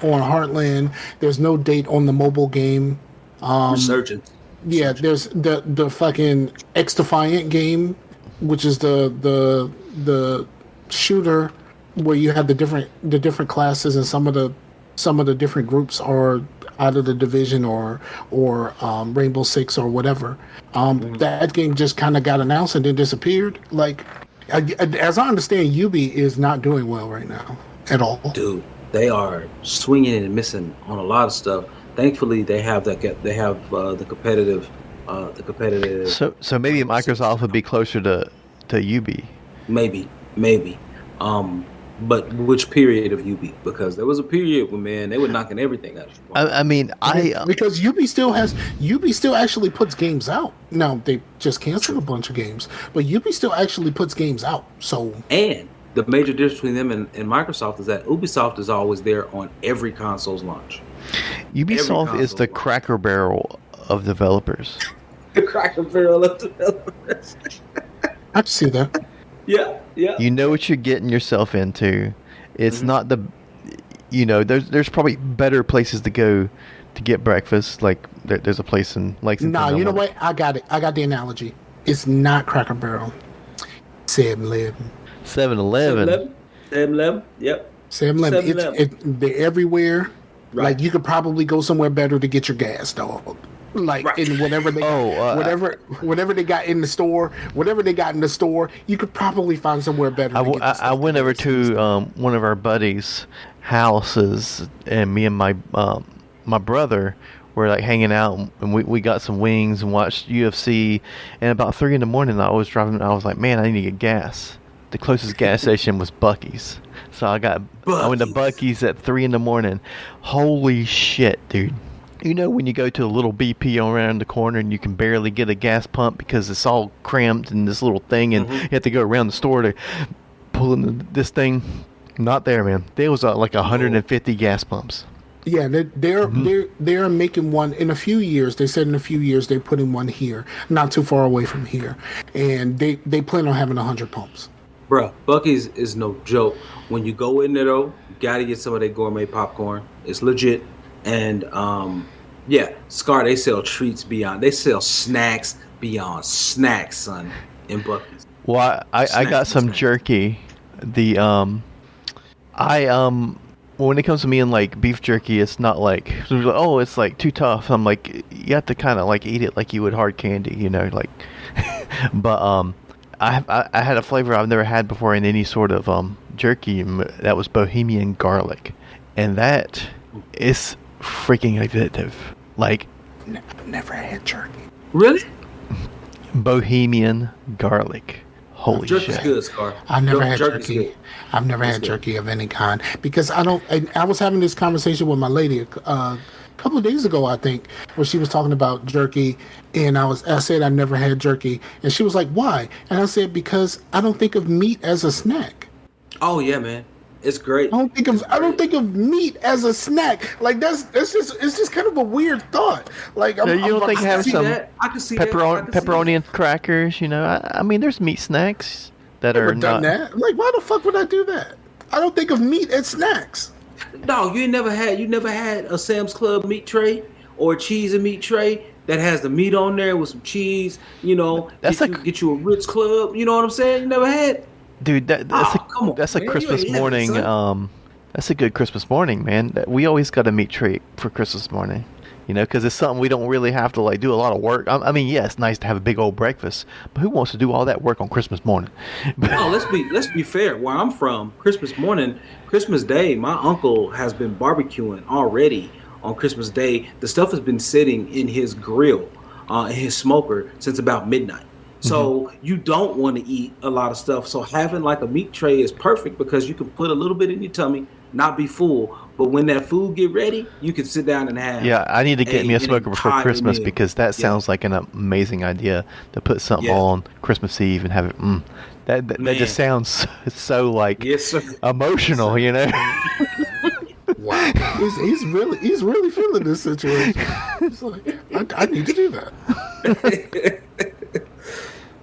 on Heartland. There's no date on the mobile game. Resurgence. Yeah, there's the fucking X Defiant game, which is the shooter where you have the different classes, and some of the different groups are out of the Division or Rainbow Six or whatever. That game just kind of got announced and then disappeared. Like, as I understand, Ubi is not doing well right now at all. Dude, they are swinging and missing on a lot of stuff. Thankfully, they have the competitive. So maybe Microsoft would be closer to Ubi. Maybe. But which period of Ubi? Because there was a period when they were knocking everything out. Because Ubi still actually puts games out. Now they just canceled a bunch of games, but Ubi still actually puts games out. So, and the major difference between them and Microsoft is that Ubisoft is always there on every console's launch. Ubisoft is the Cracker Barrel of developers. The Cracker Barrel of developers. I can see that. Yeah. You know what you're getting yourself into. It's not there's probably better places to go to get breakfast. Like there's a place in Lexington. Nah, you know what? I got it. I got the analogy. It's not Cracker Barrel. 7-Eleven. 7-Eleven. 7-Eleven. Yep. 7-Eleven. They're everywhere. Right. Like you could probably go somewhere better to get your gas, dog. Like in whatever they whatever they got in the store, you could probably find somewhere better. I went over to one of our buddies' houses, and me and my brother were like hanging out, and we got some wings and watched UFC. And about 3 a.m, I was driving. I was like, man, I need to get gas. The closest gas station was Buc-ee's, so I went to Buc-ee's at 3 a.m. Holy shit, dude! You know when you go to a little BP around the corner and you can barely get a gas pump because it's all cramped in this little thing, and you have to go around the store to pull in this thing? Not there, man. There was like 150 gas pumps. Yeah, they're making one in a few years. They said in a few years they're putting one here, not too far away from here, and they plan on having 100 pumps. Bruh, Buc-ee's is no joke. When you go in there though, you gotta get some of their gourmet popcorn. It's legit, and yeah, Scar, they sell treats beyond. They sell snacks beyond snacks, son, in Buc-ee's. Well, I got some jerky. When it comes to me and like beef jerky, it's not like, oh, it's like too tough. I'm like, you have to kind of like eat it like you would hard candy, you know, like. But I had a flavor I've never had before in any sort of jerky. That was Bohemian garlic, and that is freaking addictive. Like, Never had jerky. Really? Bohemian garlic. Holy Jerky's shit! good, Scar. I've never had Jerky's jerky. good. I've never had jerky of any kind because I don't. I was having this conversation with my lady a couple of days ago, I think, where she was talking about jerky, and I said I never had jerky, and she was like, "Why?" And I said, "Because I don't think of meat as a snack." Oh yeah, man, it's great. I don't think of meat as a snack. Like it's just kind of a weird thought. Like You don't think have some I can see that. pepperoni and crackers? You know, I mean, there's meat snacks that I've are never done not. that. Like, why the fuck would I do that? I don't think of meat as snacks. No, you never had a Sam's Club meat tray or a cheese and meat tray that has the meat on there with some cheese. You know, get you a Ritz Club. You know what I'm saying? You never had. Dude, that's a man. Christmas You ain't morning. son. That's a good Christmas morning, man. We always got a meat treat for Christmas morning, you know, because it's something we don't really have to like do a lot of work. I mean, yeah, it's nice to have a big old breakfast, but who wants to do all that work on Christmas morning? No, let's be fair. Where I'm from, Christmas morning, Christmas Day, my uncle has been barbecuing already on Christmas Day. The stuff has been sitting in his grill, in his smoker since about midnight. So you don't want to eat a lot of stuff. So having like a meat tray is perfect because you can put a little bit in your tummy, not be full. But when that food get ready, you can sit down and have. Yeah, I need to get me a smoker before Christmas meal. because that sounds like an amazing idea to put something on Christmas Eve and have it. That just sounds so like emotional, you know. Wow, he's really feeling this situation. He's like, I need to do that.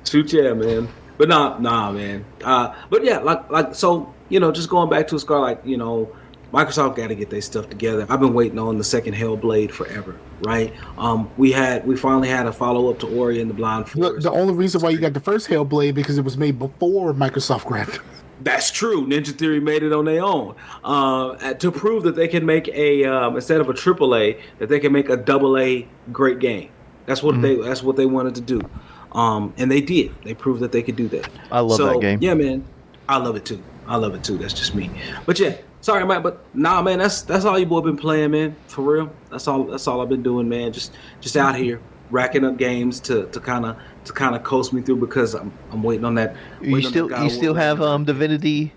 Shoot, yeah, man. But nah, man. But yeah, like so, you know, just going back to a Scar, like, you know, Microsoft got to get their stuff together. I've been waiting on the second Hellblade forever, right? We finally had a follow up to Ori and the Blind Forest. The only reason why you got the first Hellblade because it was made before Microsoft grabbed it. That's true. Ninja Theory made it on their own to prove that they can make a instead of a AAA, that they can make a AA great game. That's what they wanted to do. And they did. They proved that they could do that. I love that game. Yeah, man. I love it too. That's just me. But yeah, sorry, man. But nah, man. That's all you boy been playing, man. For real. That's all I've been doing, man. Just out here racking up games to kind of coast me through because I'm waiting on that. You still have Divinity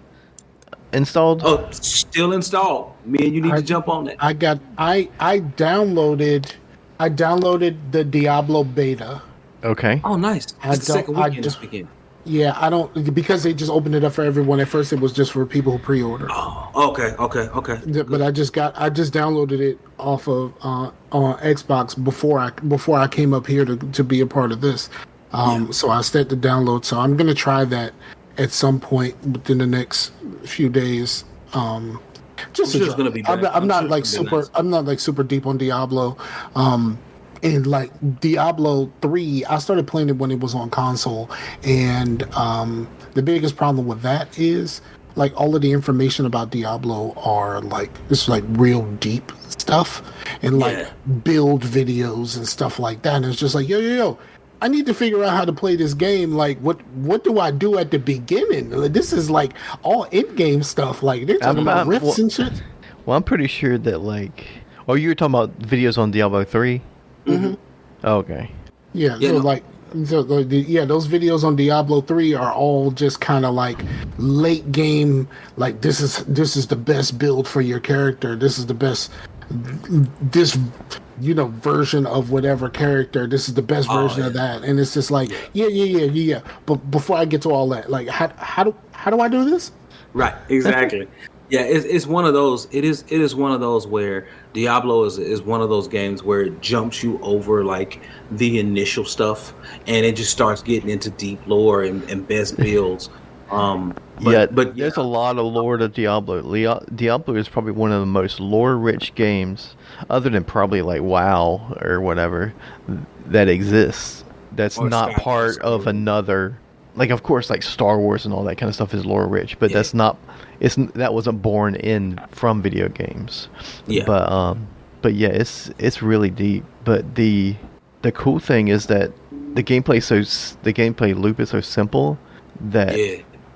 installed? Oh, still installed. Me and you need to jump on that. I downloaded the Diablo beta. Okay. Oh, nice. It's the second weekend this weekend. Yeah, I don't because they just opened it up for everyone. At first, it was just for people who pre-order. Oh, okay. But I just downloaded it off of on Xbox before I came up here to be a part of this. So I set the download. So I'm gonna try that at some point within the next few days. Just it's gonna be. I'm not like super deep on Diablo. And like Diablo 3, I started playing it when it was on console, and the biggest problem with that is like all of the information about Diablo are like it's like real deep stuff and like build videos and stuff like that. And it's just like yo, I need to figure out how to play this game. Like what do I do at the beginning? Like, this is like all in-game stuff. Like they're talking about rifts and shit. Well, I'm pretty sure that like, you were talking about videos on Diablo 3. Mm-hmm. Oh, okay. Yeah, those videos on Diablo 3 are all just kind of like late game. Like this is the best build for your character. This is the best version of whatever character. This is the best version of that. And it's just like yeah. But before I get to all that, like how do I do this? Right, exactly. Yeah, it's one of those. It is one of those where Diablo is one of those games where it jumps you over like the initial stuff, and it just starts getting into deep lore and best builds. But there's a lot of lore to Diablo. Diablo is probably one of the most lore-rich games, other than probably like WoW or whatever, that exists. That's Or not part of another. Like, of course, like Star Wars and all that kind of stuff is lore-rich, but that's not. That wasn't born from video games. Yeah. But yeah, it's really deep. But the cool thing is that the gameplay loop is so simple that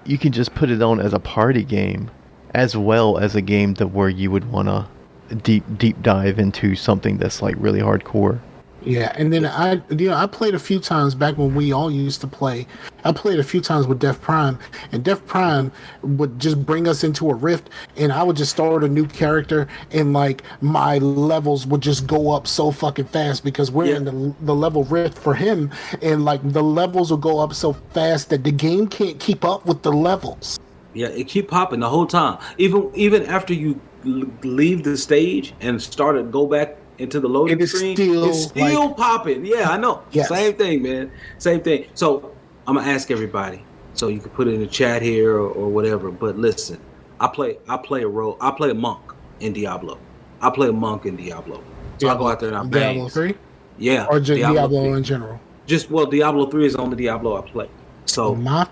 you can just put it on as a party game, as well as a game where you would want to deep dive into something that's like really hardcore. Yeah, and then I played a few times back when we all used to play. I played a few times with Def Prime, and Def Prime would just bring us into a rift, and I would just start a new character, and like my levels would just go up so fucking fast because we're in the level rift for him, and like the levels will go up so fast that the game can't keep up with the levels. Yeah, it keep popping the whole time. Even after you leave the stage and go back into the loading screen, it's still popping. Yeah, I know. Yes. Same thing, man. Same thing. So I'm gonna ask everybody. So you can put it in the chat here or whatever. But listen, I play a monk in Diablo. I play a monk in Diablo. So I go out there and I bang. Diablo 3? Yeah. Or just Diablo in general? Diablo 3 is the only Diablo I play. So my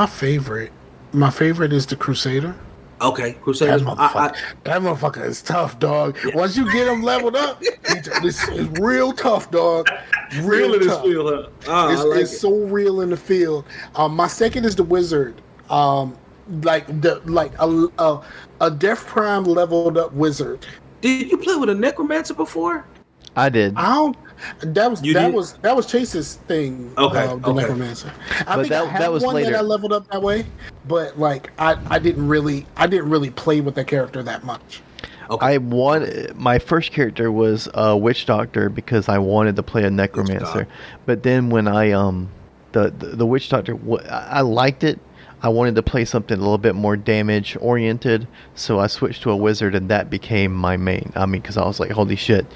favorite is the Crusader. Okay, Crusader. That motherfucker is tough, dog. Yeah. Once you get him leveled up, it's real tough, dog. Real in the field, huh? It's so real in the field. My second is the Wizard. A Def Prime leveled up Wizard. Did you play with a Necromancer before? I did. That was Chase's thing. Okay, the Necromancer. I think that was one later. that I leveled up that way, but like I didn't really play with the character that much. Okay. My first character was Witch Doctor because I wanted to play a Necromancer, but then when I the Witch Doctor, I liked it. I wanted to play something a little bit more damage oriented, so I switched to a Wizard, and that became my main. I mean, because I was like, holy shit,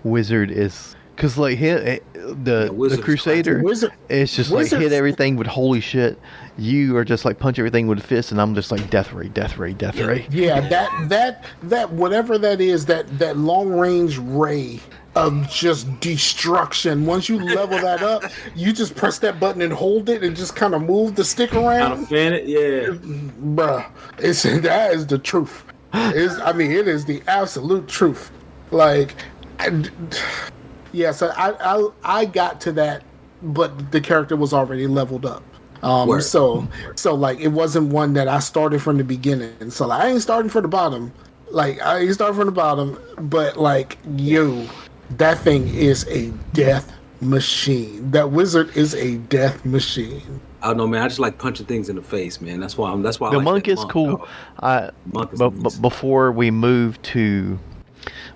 Wizard is. Because like the Crusader, it's just like hit everything with holy shit. You are just like punch everything with a fist, and I'm just like death ray. Yeah, that whatever that is, that long range ray of just destruction. Once you level that up, you just press that button and hold it, and just kind of move the stick around. Kind of fan it, yeah, bruh. That is the truth. It is the absolute truth. Like. Yeah, so I got to that, but the character was already leveled up. So like it wasn't one that I started from the beginning. So like, I ain't starting from the bottom. But like that thing is a death machine. That Wizard is a death machine. I don't know, man. I just like punching things in the face, man. That's why. The monk is cool. But before we moved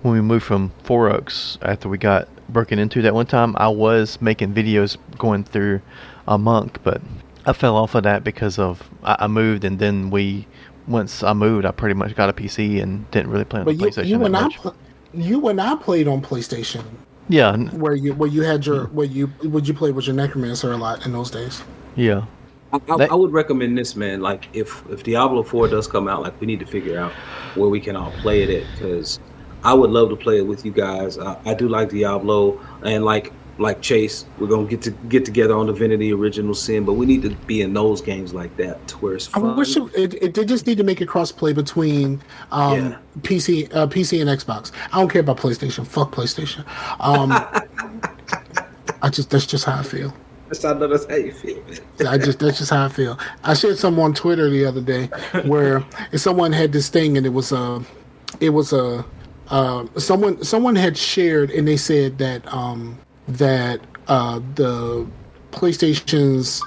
when we moved from Four Oaks, after we got broken into that one time, I was making videos going through a monk, but I fell off of that because I moved, and then once I moved, I pretty much got a PC and didn't really play on the PlayStation. You and I played on PlayStation. Yeah, where you had your would you play with your Necromancer a lot in those days? Yeah. I would recommend this, man. Like if Diablo 4 does come out, like we need to figure out where we can all play it at, because I would love to play it with you guys. I do like Diablo, and like Chase, we're gonna get together on Divinity Original Sin, but we need to be in those games like that to where it's fun. I wish it just need to make a cross-play between PC and Xbox. I don't care about PlayStation. Fuck PlayStation. That's just how I feel. That's how you feel. That's just how I feel. I shared something on Twitter the other day where someone had this thing, and it was someone had shared, and they said that the PlayStation's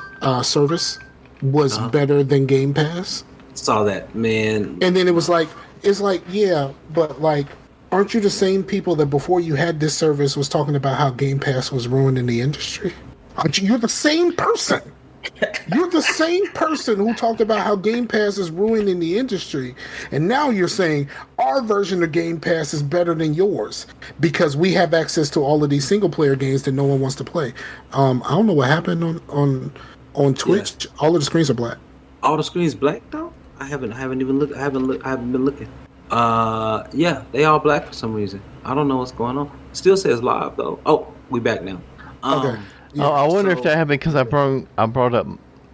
service was better than Game Pass. Saw that, man. And then it's like yeah, but like, aren't you the same people that before you had this service was talking about how Game Pass was ruining the industry? Aren't you? You're the same person. You're the same person who talked about how Game Pass is ruining the industry, and now you're saying our version of Game Pass is better than yours because we have access to all of these single player games that no one wants to play. I don't know what happened on Twitch. Yeah. All of the screens are black. All the screens black though? I haven't even looked. I haven't been looking. Yeah, they all black for some reason. I don't know what's going on. Still says live though. Oh, we back now. Okay. Yeah, I wonder if that happened because I brought up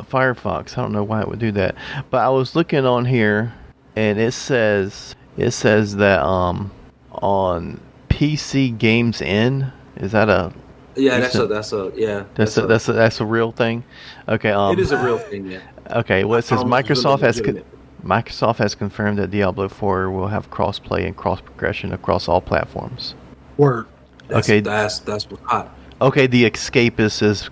Firefox. I don't know why it would do that, but I was looking on here, and it says that on PC Games In, is that a that's a real thing? Okay, it is a real thing. Yeah. Okay, well it says Microsoft has confirmed that Diablo 4 will have cross-play and cross-progression across all platforms. Word. That's what's hot. Okay, the Escapist is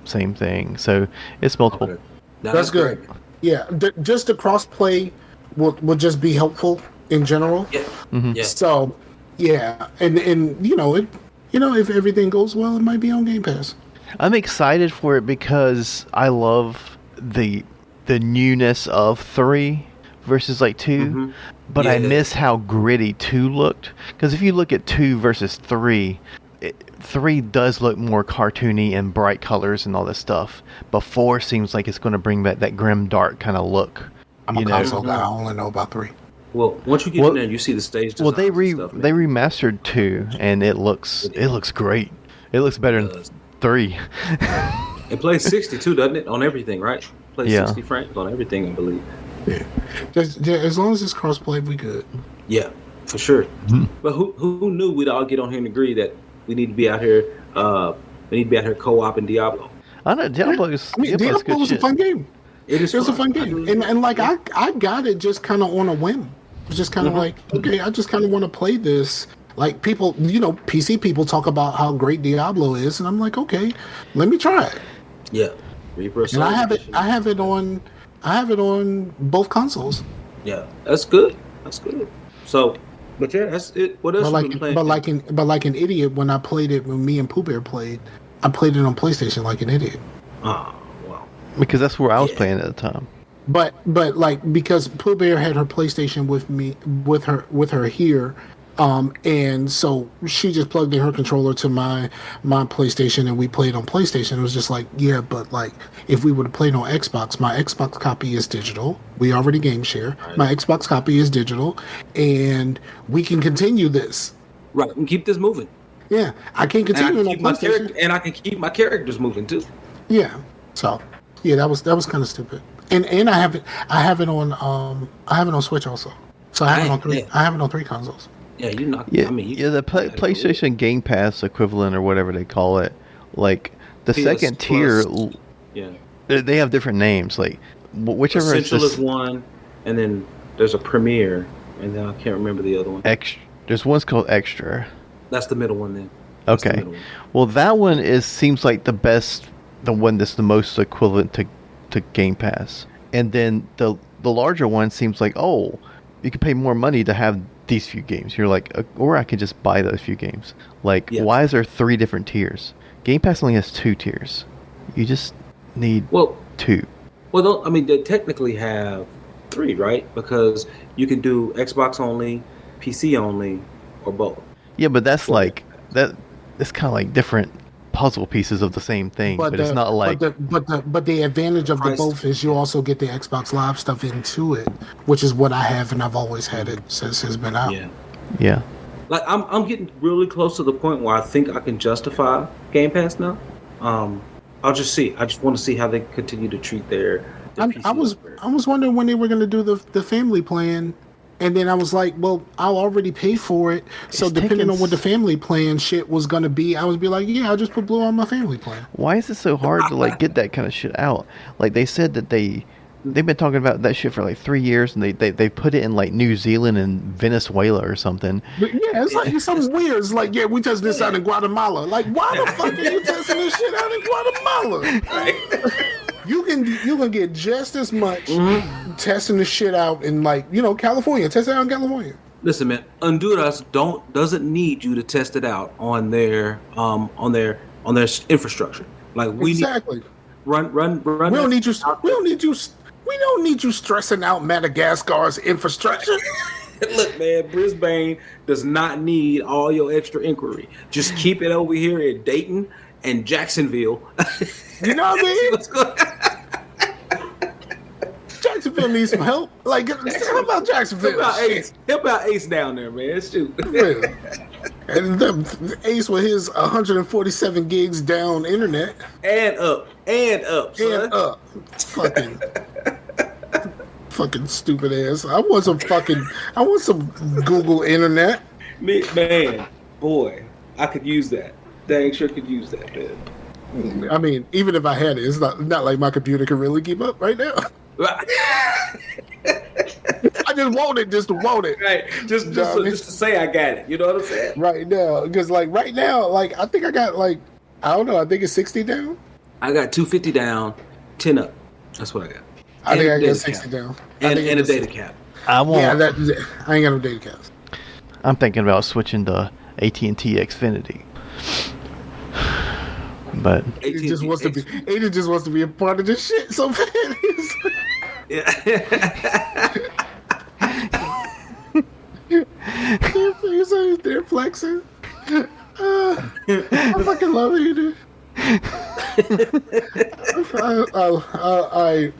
same thing. So it's multiple. Okay. That's good. Great. Yeah, just the cross-play will just be helpful in general. Yeah. Mm-hmm. Yeah. So, yeah, and if everything goes well, it might be on Game Pass. I'm excited for it because I love the newness of 3 versus 2, mm-hmm. But I miss how gritty 2 looked. Because if you look at 2 versus 3, 3 does look more cartoony and bright colors and all this stuff. But 4 seems like it's going to bring back that grim, dark kind of look. I'm a console guy. I only know about 3. Well, once you get in there, you see the stage design. Well, they remastered 2, and it looks great. It looks better than 3. It plays 60 too, doesn't it? On everything, right? Plays 60 frames on everything, I believe. Yeah. As long as it's crossplay, we good. Yeah, for sure. Mm-hmm. But who knew we'd all get on here and agree that we need to be out here co-oping Diablo. I know Diablo is a fun game. It's a fun game. And I got it just kind of on a whim. It's just kind of okay, I just kind of want to play this. Like people, PC people talk about how great Diablo is, and I'm like, okay, let me try it. Yeah. And I have it on both consoles. Yeah, that's good. So, but yeah, that's it. What else you been playing? But like an idiot, when me and Pooh Bear played, I played it on PlayStation like an idiot. Oh, wow. Because that's where I was playing at the time. But because Pooh Bear had her PlayStation with her here. And so she just plugged in her controller to my PlayStation, and we played on PlayStation. It was just like, yeah, but if we would have played on Xbox, my Xbox copy is digital. We already game share. Right. My Xbox copy is digital, and we can continue this. Right, and keep this moving. Yeah, I can continue on PlayStation, and I can keep my characters moving too. Yeah. So, yeah, that was kind of stupid. And I have it on Switch also. So I have it on 3. I have it on 3 consoles. Yeah, you knocked. Yeah, the PlayStation Game Pass equivalent or whatever they call it, like the second tier. Yeah, they have different names. Like whichever Essential is one, and then there's a Premier, and then I can't remember the other one. There's one's called Extra. That's the middle one then. Okay, well that one seems like the best, the one that's the most equivalent to Game Pass, and then the larger one seems like you can pay more money to have these few games. You're like, or I could just buy those few games. Why is there 3 different tiers? Game Pass only has 2 tiers. You just need 2. Well, they technically have 3, right? Because you can do Xbox only, PC only, or both. Yeah, but that's that. It's kind of like different puzzle pieces of the same thing, but it's not like. But the advantage of the both is you also get the Xbox Live stuff into it, which is what I have, and I've always had it since it's been out. Yeah. Like I'm getting really close to the point where I think I can justify Game Pass now. I'll just see. I just want to see how they continue to treat their PC. I was wondering when they were going to do the family plan. And then I was like, well, I'll already pay for it. So depending on what the family plan shit was going to be, I would be like, yeah, I'll just put Blue on my family plan. Why is it so hard to get that kind of shit out? Like they said that they've been talking about that shit for 3 years, and they put it in New Zealand and Venezuela or something. But yeah, it's something weird. It's like, yeah, we tested this out in Guatemala. Like, why the fuck are you testing this shit out in Guatemala? Right. You can get just as much testing the shit out in California. Test it out in California. Listen, man, Honduras doesn't need you to test it out on their infrastructure. Like we exactly. Run. We don't need you. We don't need you stressing out Madagascar's infrastructure. Look, man, Brisbane does not need all your extra inquiry. Just keep it over here in Dayton and Jacksonville. You know what I mean? Jacksonville needs some help. Like, how about Jacksonville? How about Ace down there, man? Shoot. Yeah. And the Ace with his 147 gigs down internet. And up, son. And up. Fucking stupid ass. I want some Google internet. Man, boy, I could use that. Dang sure could use that, man. I mean, even if I had it, it's not like my computer can really keep up right now. I just want it just to want it. Right. Just to say I got it. You know what I'm saying? Right now. Because right now, I think I got I don't know, I think it's 60 down. I got 250 down, 10 up. That's what I got. I think I got 60 down. And a data cap. I ain't got no data caps. I'm thinking about switching to AT&T Xfinity. But Aiden just wants to be a part of this shit so bad. They're flexing. I fucking love Aiden.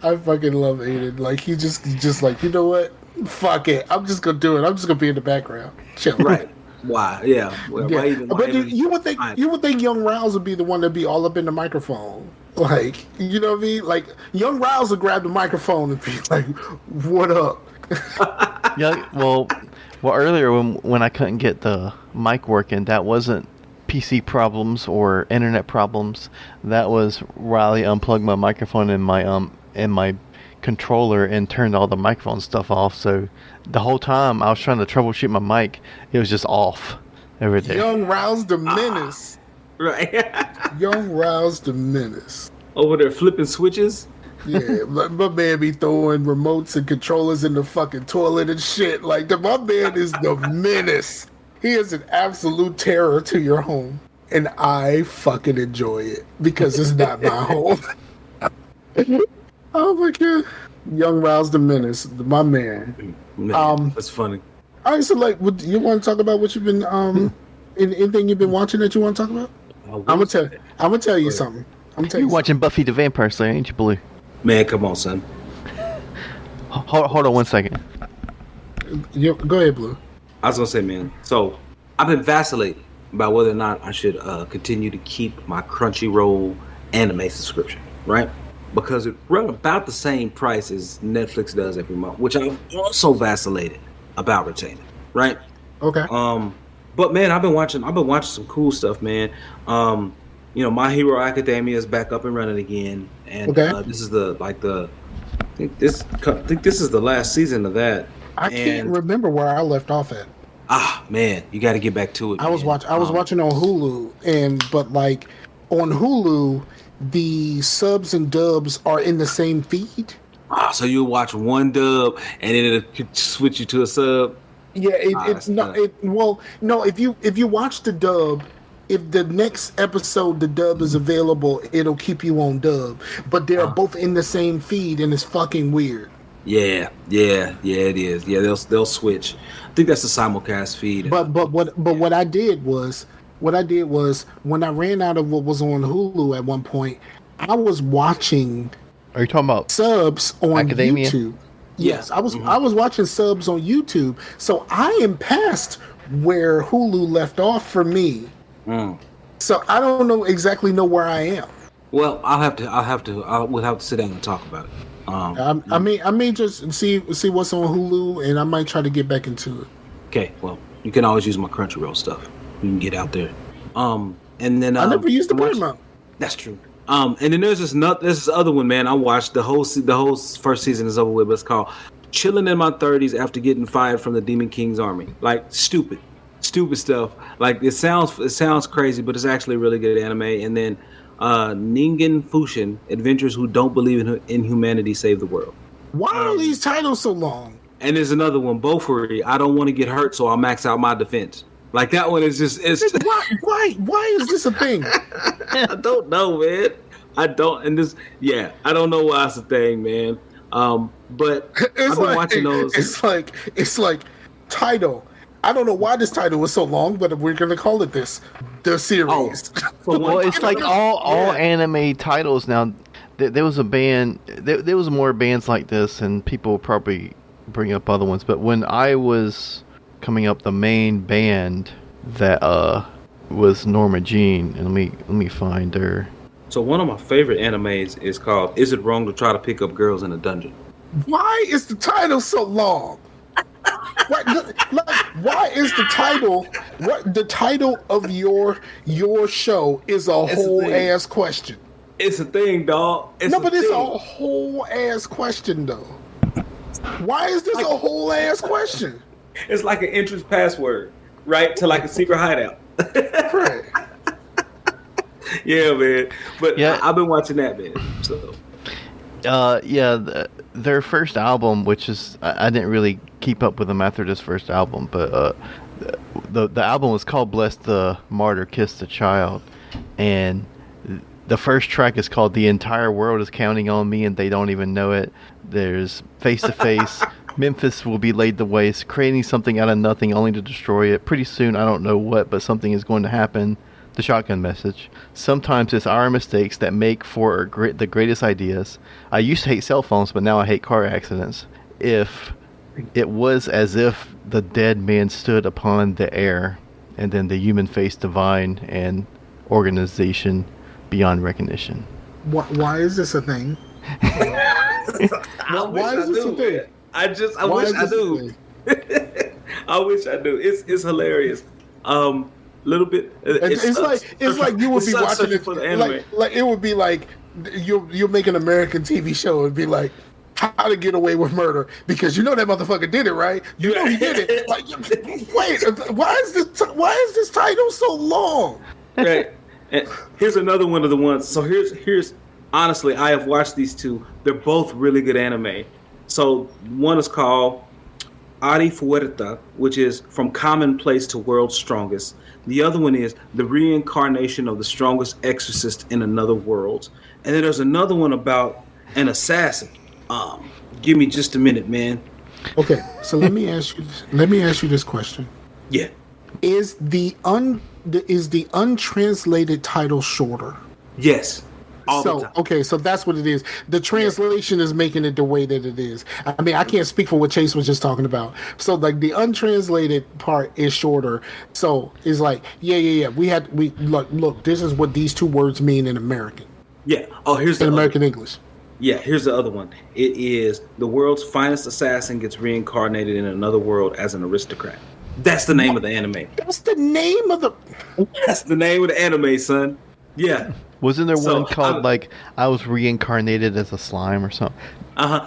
I fucking love Aiden. Like he just like, you know what? Fuck it. I'm just gonna do it. I'm just gonna be in the background. Chill. Right. Why? Yeah. But you would think Young Rouse would be the one to be all up in the microphone. Like, you know what I mean? Like Young Rouse would grab the microphone and be like, "What up?" Yeah. Well, earlier when I couldn't get the mic working, that wasn't PC problems or internet problems. That was Riley unplugged my microphone in my controller and turned all the microphone stuff off. So the whole time I was trying to troubleshoot my mic, it was just off every day. Young Rouse the Menace. Right. Young Rouse the Menace. Over there flipping switches. Yeah, my man be throwing remotes and controllers in the fucking toilet and shit. Like, my man is the menace. He is an absolute terror to your home. And I fucking enjoy it because it's not my home. Oh my god. Young Rouse the Menace, my man. That's funny. All right, so you want to talk about what you've been anything you've been watching that you want to talk about? I'm gonna tell you something. You're watching Buffy the Vampire Slayer, ain't you, Blue? Man, come on, son. Hold on 1 second. Go ahead, Blue. I was gonna say, man. So I've been vacillating about whether or not I should continue to keep my Crunchyroll anime subscription, right? Because it run about the same price as Netflix does every month, which I've also vacillated about retaining, right? Okay. But man, I've been watching some cool stuff, man. My Hero Academia is back up and running again, and this is I think this is the last season of that. I can't remember where I left off at. Ah, man, you got to get back to it. I was watching on Hulu, but on Hulu, the subs and dubs are in the same feed. Ah, so you watch one dub and then it'll switch you to a sub. Yeah, if you watch the dub, if the next episode the dub is available, it'll keep you on dub. But they're both in the same feed, and it's fucking weird. Yeah, it is. Yeah, they'll switch. I think that's the simulcast feed. But what I did was when I ran out of what was on Hulu at one point, I was watching. Are you talking about subs on Academia? YouTube? Yes, I was watching subs on YouTube, so I am past where Hulu left off for me. So I don't exactly know where I am. Well, we'll have to sit down and talk about it. I may just see what's on Hulu, and I might try to get back into it. Okay, well, you can always use my Crunchyroll stuff. You can get out there. And then I never used the Paramount. That's true. And then there's this other one, man. I watched the whole first season is over with, but it's called "Chilling in My 30s After Getting Fired from the Demon King's Army." Like stupid stuff. Like it sounds crazy, but it's actually really good anime. And then Ningen Fushin, Adventures Who Don't Believe in Humanity Save the World. Why are these titles so long? And there's another one, Bofuri, I Don't Want to Get Hurt, So I'll Max Out My Defense. Like that one is just... Why is this a thing? I don't know, man. I don't, and this, yeah, I don't know why it's a thing, man. But I've been watching those. It's like title. I don't know why this title was so long, but we're gonna call it this, the series. Well, it's like all anime titles now. There was a band. There was more bands like this, and people probably bring up other ones. But when I was coming up, the main band that was Norma Jean, and let me find her. So one of my favorite animes is called "Is It Wrong to Try to Pick Up Girls in a Dungeon?" Why is the title so long? Why is the title? What the title of your show is a whole ass question. It's a thing, dog. It's a whole ass question though. Why is this a whole ass question? It's like an entrance password, right, to like a secret hideout. Right. Yeah, man. But yeah. I've been watching that, man. So. Their first album, which is I didn't really keep up with them after this first album, but the album was called "Bless the Martyr, Kiss the Child," and the first track is called "The Entire World Is Counting on Me and They Don't Even Know It." There's "Face to Face," "Memphis Will Be Laid to Waste," "Creating Something Out of Nothing Only to Destroy It," "Pretty Soon I Don't Know What But Something Is Going to Happen," "The Shotgun Message," "Sometimes It's Our Mistakes That Make for the Greatest Ideas," "I Used to Hate Cell Phones But Now I Hate Car Accidents," "If It Was As If the Dead Man Stood Upon the Air," and then "The Human Face Divine," and "Organization Beyond Recognition." Why is this a thing? Why is this a thing? I wish I knew. I wish I knew. It's hilarious. Little bit. It's like you would be watching it for the anime. Like it would be like you'll make an American TV show. It'd be like How to Get Away with Murder, because you know that motherfucker did it, right? You know he did it. Like, wait, why is this title so long? Right. And here's another one of the ones. So here's honestly, I have watched these two. They're both really good anime. So one is called Ari Fuerta, which is From Commonplace to World's Strongest. The other one is The Reincarnation of the Strongest Exorcist in Another World. And then there's another one about an assassin. Give me just a minute, man. Okay, so let me ask you this question. Yeah. Is the untranslated title shorter? Yes. Okay, so that's what it is. The translation is making it the way that it is. I mean, I can't speak for what Chase was just talking about. So, like, the untranslated part is shorter. So it's like, yeah. We look. This is what these two words mean in American. Yeah. Oh, here's the American English. Yeah. Here's the other one. It is The World's Finest Assassin Gets Reincarnated in Another World as an Aristocrat. That's the name of the anime. That's the name of the. That's the name of the anime, son. Yeah. Wasn't there one called I was reincarnated as a slime or something?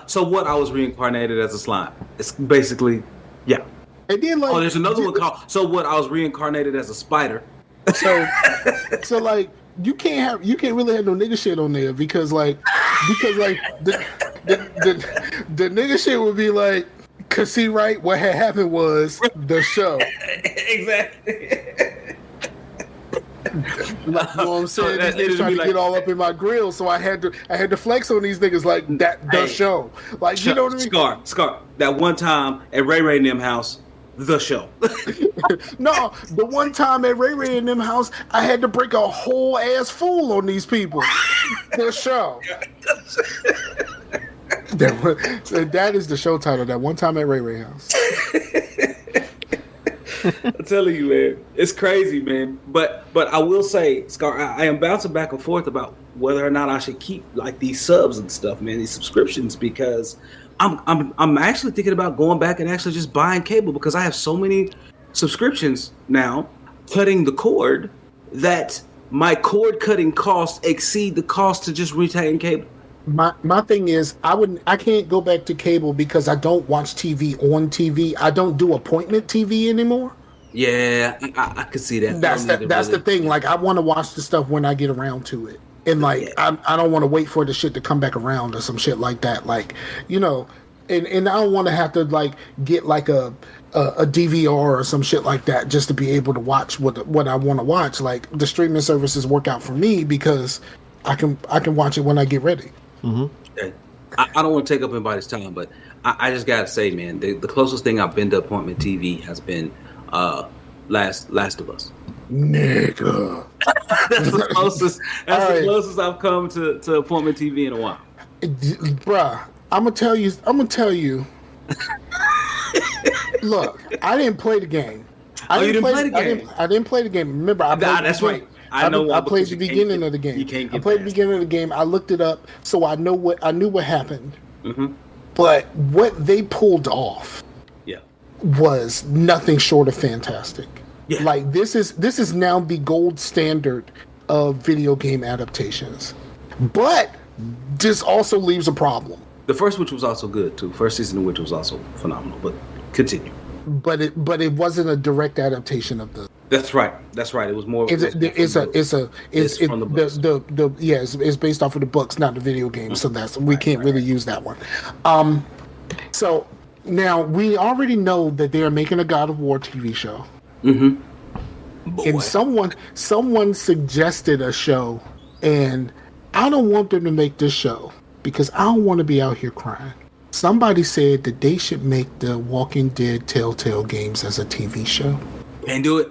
So what? I was reincarnated as a slime. It's basically, yeah. And then there's another one called So What? I was reincarnated as a spider. So you can't really have no nigga shit on there because the nigga shit would be like, cause see, right, what had happened was the show. Exactly. You know what I'm saying? These niggas trying to get all up in my grill, so I had to flex on these niggas like that. The show, like, you know what I mean? Scar. That one time at Rae Rae and them house, the show. No, the one time at Rae Rae and them house, I had to break a whole ass fool on these people. The show. That is the show title. That one time at Rae Rae house. I'm telling you, man, it's crazy, man. But I will say, Scar, I am bouncing back and forth about whether or not I should keep like these subs and stuff, man, these subscriptions, because I'm actually thinking about going back and actually just buying cable, because I have so many subscriptions now, cutting the cord, that my cord cutting costs exceed the cost to just retain cable. My thing is, I can't go back to cable because I don't watch TV on TV. I don't do appointment TV anymore. Yeah, I could see that. That's the thing. Like, I want to watch the stuff when I get around to it, and like I don't want to wait for the shit to come back around or some shit like that. Like, you know, and I don't want to have to like get like a DVR or some shit like that just to be able to watch what I want to watch. Like, the streaming services work out for me because I can watch it when I get ready. Mm-hmm. Okay. I don't want to take up anybody's time, but I just gotta say, man, the closest thing I've been to appointment TV has been Last of Us. Nigga. That's the closest. That's the closest I've come to appointment TV in a while. Bruh, I'm gonna tell you. Look, I didn't play the game. You didn't play the game? I didn't play the game. Remember, I played that's right. I played the beginning of the game. You can't get I played the past beginning of the game. I looked it up, so I knew what happened. Mm-hmm. But what they pulled off, yeah, was nothing short of fantastic. Yeah. Like this is now the gold standard of video game adaptations. But this also leaves a problem. The first, which was also good too. First season of which was also phenomenal. But continue. But it wasn't a direct adaptation of the. That's right. It was more. It's based off of the books, not the video game. So we can't really use that one. So now we already know that they are making a God of War TV show. Mm-hmm. And someone suggested a show, and I don't want them to make this show because I don't want to be out here crying. Somebody said that they should make the Walking Dead Telltale games as a TV show. Can't do it.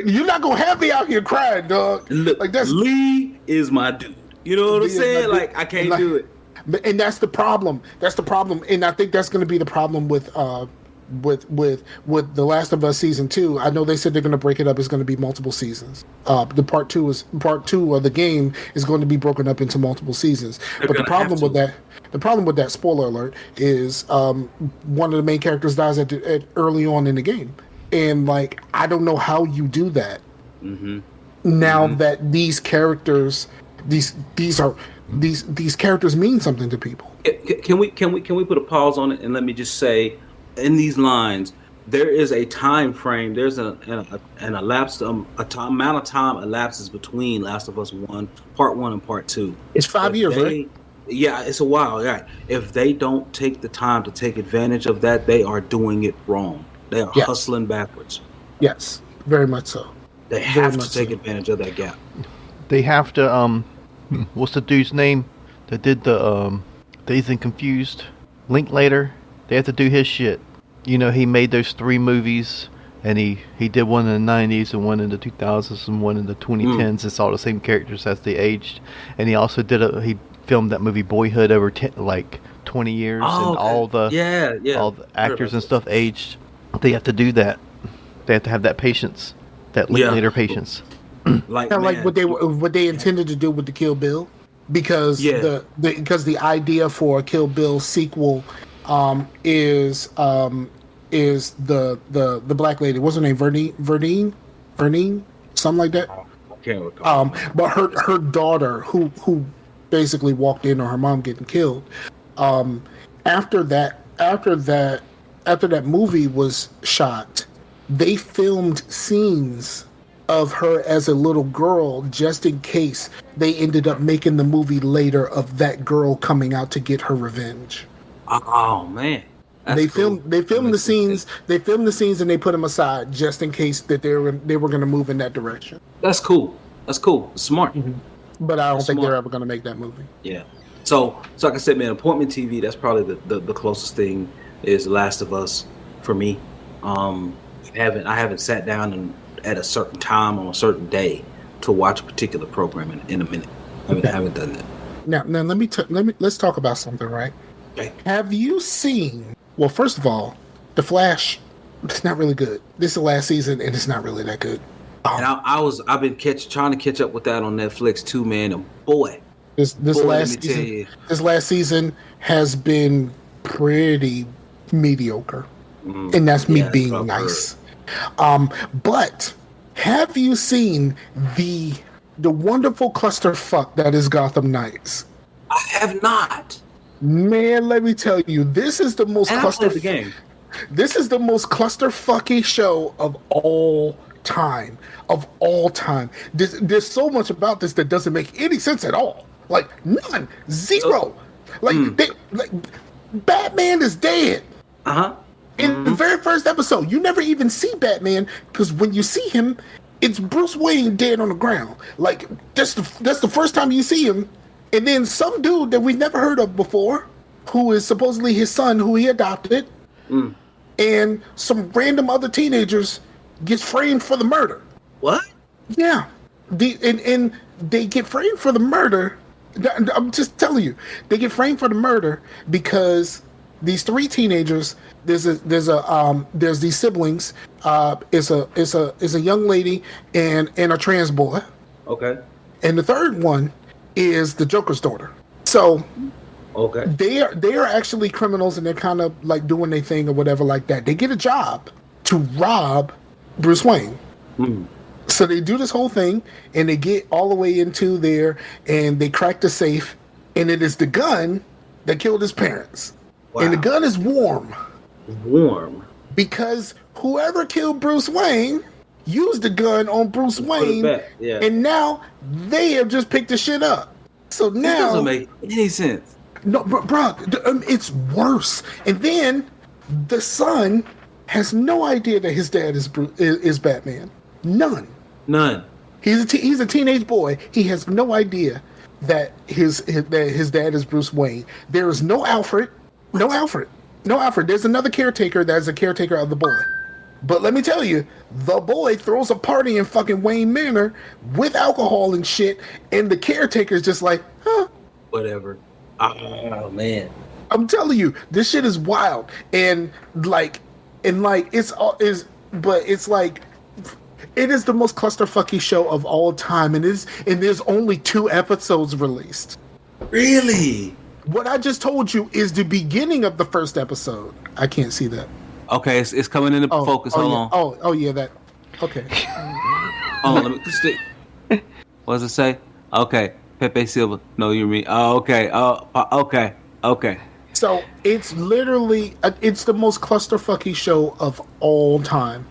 You're not gonna have me out here crying, dog. Look, like Lee is my dude. You know what I'm saying? Like I can't do it. And that's the problem. And I think that's gonna be the problem with The Last of Us season 2. I know they said they're gonna break it up. It's gonna be multiple seasons. The part two of the game is going to be broken up into multiple seasons. But the problem with that, spoiler alert, is one of the main characters dies at early on in the game. And like, I don't know how you do that. Mm-hmm. Now that these characters, these characters mean something to people. Can we put a pause on it and let me just say, in these lines, there is a time frame. There's an elapsed amount of time elapses between Last of Us Part 1 and Part 2. It's 5 years, right? Yeah, it's a while. Right. If they don't take the time to take advantage of that, they are doing it wrong. They are hustling backwards. Yes, very much so. They have to take advantage of that gap. They have to. What's the dude's name that did the Dazed and Confused? Linklater. They have to do his shit. You know, he made those 3 movies, and he did one in the 90s and one in the 2000s and one in the 2010s. It's all the same characters as they aged. And he also he filmed that movie Boyhood over 20 years, and all the actors and stuff aged. They have to do that. They have to have that patience, that Linklater patience. Like what they intended to do with the Kill Bill, because the idea for a Kill Bill sequel is the black lady. What's her name? Verdine, something like that. I can't recall. But her daughter, who basically walked in on her mom getting killed. After that movie was shot, they filmed scenes of her as a little girl just in case they ended up making the movie later of that girl coming out to get her revenge. Oh man. They filmed the scenes and they put them aside just in case that they were going to move in that direction. That's cool. Smart. Mm-hmm. But I don't think they're ever going to make that movie. Yeah. So like I said, man, appointment TV, that's probably the closest thing is Last of Us for me. I haven't sat down and at a certain time on a certain day to watch a particular program in a minute. I haven't done that. Now let's talk about something, right? Okay. Have you seen? Well, first of all, The Flash. It's not really good. This is the last season, and it's not really that good. And I've been trying to catch up with that on Netflix too, man. And boy, this last season has been pretty mediocre, and that's me being nice. But have you seen the wonderful clusterfuck that is Gotham Knights? I have not. Man, let me tell you, this is the most This is the most clusterfucky show of all time. There's so much about this that doesn't make any sense at all. Like none, zero. Batman is dead. Uh-huh. In the very first episode, you never even see Batman because when you see him, it's Bruce Wayne dead on the ground. Like that's the first time you see him, and then some dude that we've never heard of before, who is supposedly his son, who he adopted, and some random other teenagers gets framed for the murder. What? Yeah, and they get framed for the murder. I'm just telling you, they get framed for the murder because these three teenagers. There's these siblings. It's a young lady and a trans boy. Okay. And the third one is the Joker's daughter. So okay, they are actually criminals, and they're kind of like doing their thing or whatever like that. They get a job to rob Bruce Wayne. So they do this whole thing, and they get all the way into there, and they crack the safe, and it is the gun that killed his parents. Wow. And the gun is warm. Because whoever killed Bruce Wayne used the gun on Bruce Wayne, and now they have just picked the shit up. So now this doesn't make any sense. No, bro, it's worse. And then the son has no idea that his dad is Batman. None. He's a teenage boy. He has no idea that his dad is Bruce Wayne. There is no Alfred. There's another caretaker that's a caretaker of the boy. But let me tell you, the boy throws a party in fucking Wayne Manor with alcohol and shit, and the caretaker's just like, huh? Whatever. Oh, man. I'm telling you, this shit is wild. And like, it is the most clusterfucky show of all time. And there's only 2 episodes released. Really? What I just told you is the beginning of the first episode. I can't see that. Okay, it's coming into focus. Hold on. Oh yeah, that. Okay. Let me stick. What does it say? Okay, Pepe Silva. No, you mean? Oh, okay. Okay. So it's literally it's the most clusterfucky show of all time,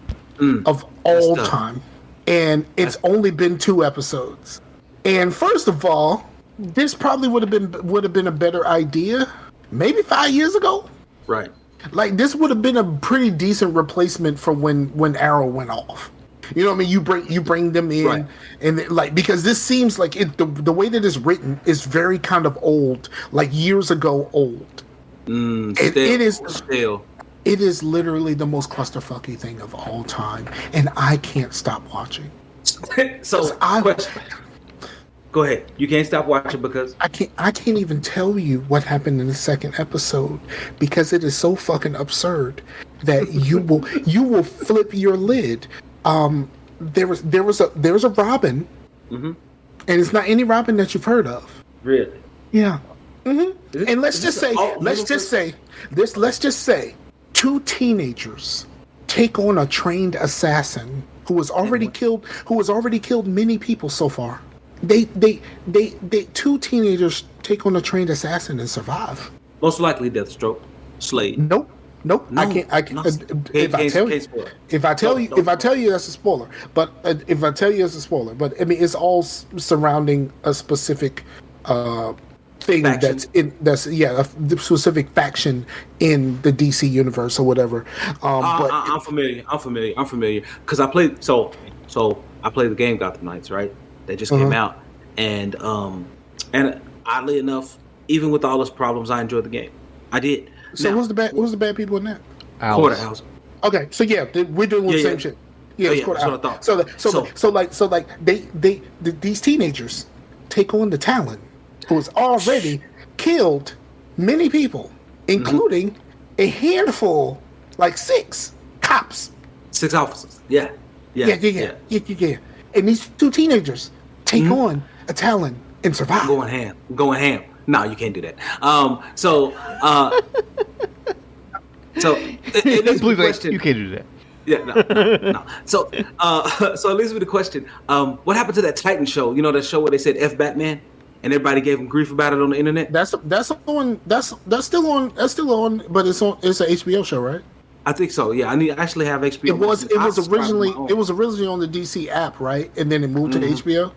and it's only been 2 episodes. And first of all, this probably would have been a better idea maybe 5 years ago. Right. Like this would have been a pretty decent replacement for when Arrow went off. You know what I mean? You bring them in, right. And like because this seems like the way that it's written is very kind of old, like years ago old. It is literally the most clusterfucky thing of all time, and I can't stop watching. So go ahead. You can't stop watching because I can't even tell you what happened in the second episode because it is so fucking absurd that you will flip your lid. There was a Robin, and it's not any Robin that you've heard of. Really? Yeah. And let's just say 2 teenagers take on a trained assassin who has already killed many people so far. They 2 teenagers take on a trained assassin and survive. Most likely Deathstroke, Slade. Nope. No, I can't. If I tell you that's a spoiler. But if I tell you it's a spoiler, but I mean it's all surrounding a specific thing faction. The specific faction in the DC universe or whatever. But I'm familiar because I played. So I played the game Gotham Knights, right? That just came out, and oddly enough, even with all those problems, I enjoyed the game. I did. So who's the bad people in that? Porterhouse. Okay, so yeah, we're doing the same shit. Yeah, that's what I thought. So these teenagers take on the Talon, who has already killed many people, including a handful, like 6 cops, 6 officers. Yeah. And these 2 teenagers take on a Talon and survive. Going ham. No, you can't do that. So it leads me to the question. You can't do that. Yeah, no. So it leads me to the question. What happened to that Titan show? You know, that show where they said F Batman, and everybody gave him grief about it on the internet. That's still on, but it's an HBO show, right? I think so. Yeah, I actually have HBO. It was originally on the DC app, right? And then it moved to HBO.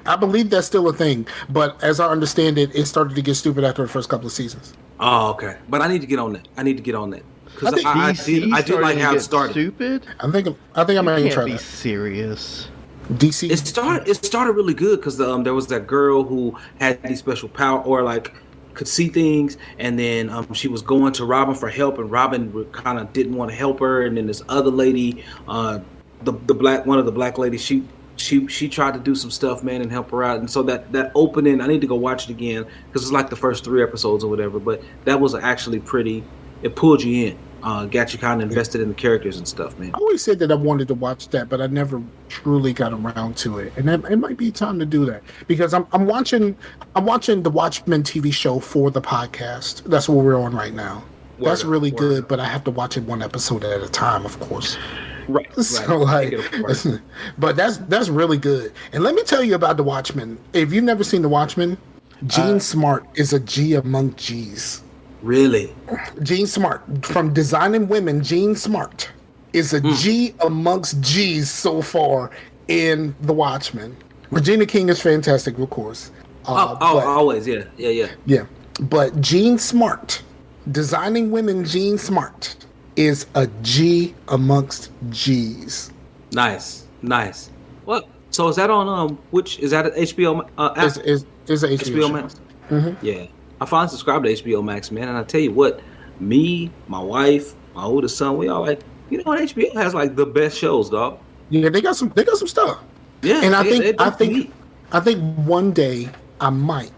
I believe that's still a thing, but as I understand it, it started to get stupid after the first couple of seasons. Oh, okay. But I need to get on that. Because I do like how it started. Stupid. I think I might try be that. Serious. DC. It started really good because there was that girl who had these special power or like could see things, and then she was going to Robin for help, and Robin kind of didn't want to help her, and then this other lady, one of the black ladies, she tried to do some stuff, man, and help her out. And so that opening, I need to go watch it again because it's like the first 3 episodes or whatever. But that was actually pretty. It pulled you in, got you kind of invested in the characters and stuff, man. I always said that I wanted to watch that, but I never truly got around to it. And it might be time to do that because I'm watching the Watchmen TV show for the podcast. That's what we're on right now. That's really good, but I have to watch it 1 episode at a time, of course. Right. So like, but that's really good. And let me tell you about the Watchmen. If you've never seen the Watchmen, Gene Smart is a G among G's. Really? Gene Smart from Designing Women. Gene Smart is a G amongst G's so far in the Watchmen. Regina King is fantastic, of course. Always, yeah. But Gene Smart, Designing Women. Gene Smart is a G amongst G's. Nice. What? So is that on which is that an HBO app? It's an HBO Max. Mm-hmm. Yeah, I finally subscribed to HBO Max, man. And I tell you what, me, my wife, my oldest son, we all like, HBO has like the best shows, dog. Yeah, they got some stuff. Yeah, and I think one day I might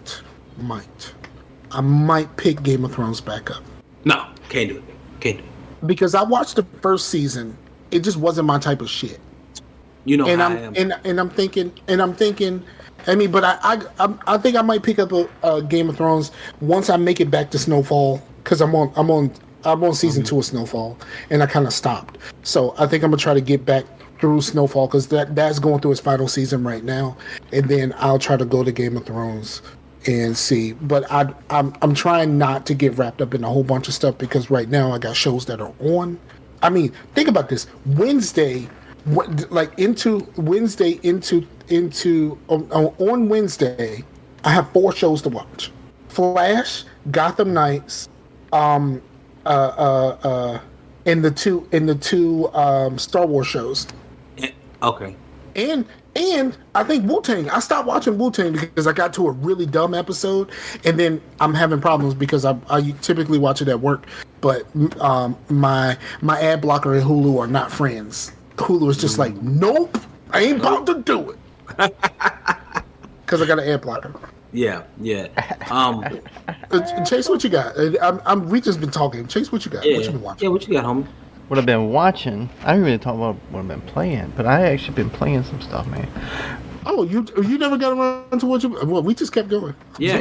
pick Game of Thrones back up. No, can't do it. Because I watched the first season, it just wasn't my type of shit. I'm thinking. I mean, but I think I might pick up a Game of Thrones once I make it back to Snowfall because I'm on season 2 of Snowfall and I kind of stopped. So I think I'm gonna try to get back through Snowfall because that's going through its final season right now, and then I'll try to go to Game of Thrones and see. But I'm trying not to get wrapped up in a whole bunch of stuff because right now I got shows that are on. I mean, think about this. Wednesday on Wednesday, I have 4 shows to watch: Flash, Gotham Knights, and the two Star Wars shows. Okay. And I think Wu-Tang. I stopped watching Wu-Tang because I got to a really dumb episode, and then I'm having problems because I typically watch it at work. But my ad blocker and Hulu are not friends. Hulu is just like, nope, I ain't about to do it because I got an ad blocker. Yeah. Chase, what you got? We just been talking. Chase, what you got? Yeah. What you been watching? Yeah, what you got, homie? What I've been watching, I didn't really talk about what I've been playing, but I actually been playing some stuff, man. Oh, you never got around to what you? Well, we just kept going. Yeah. I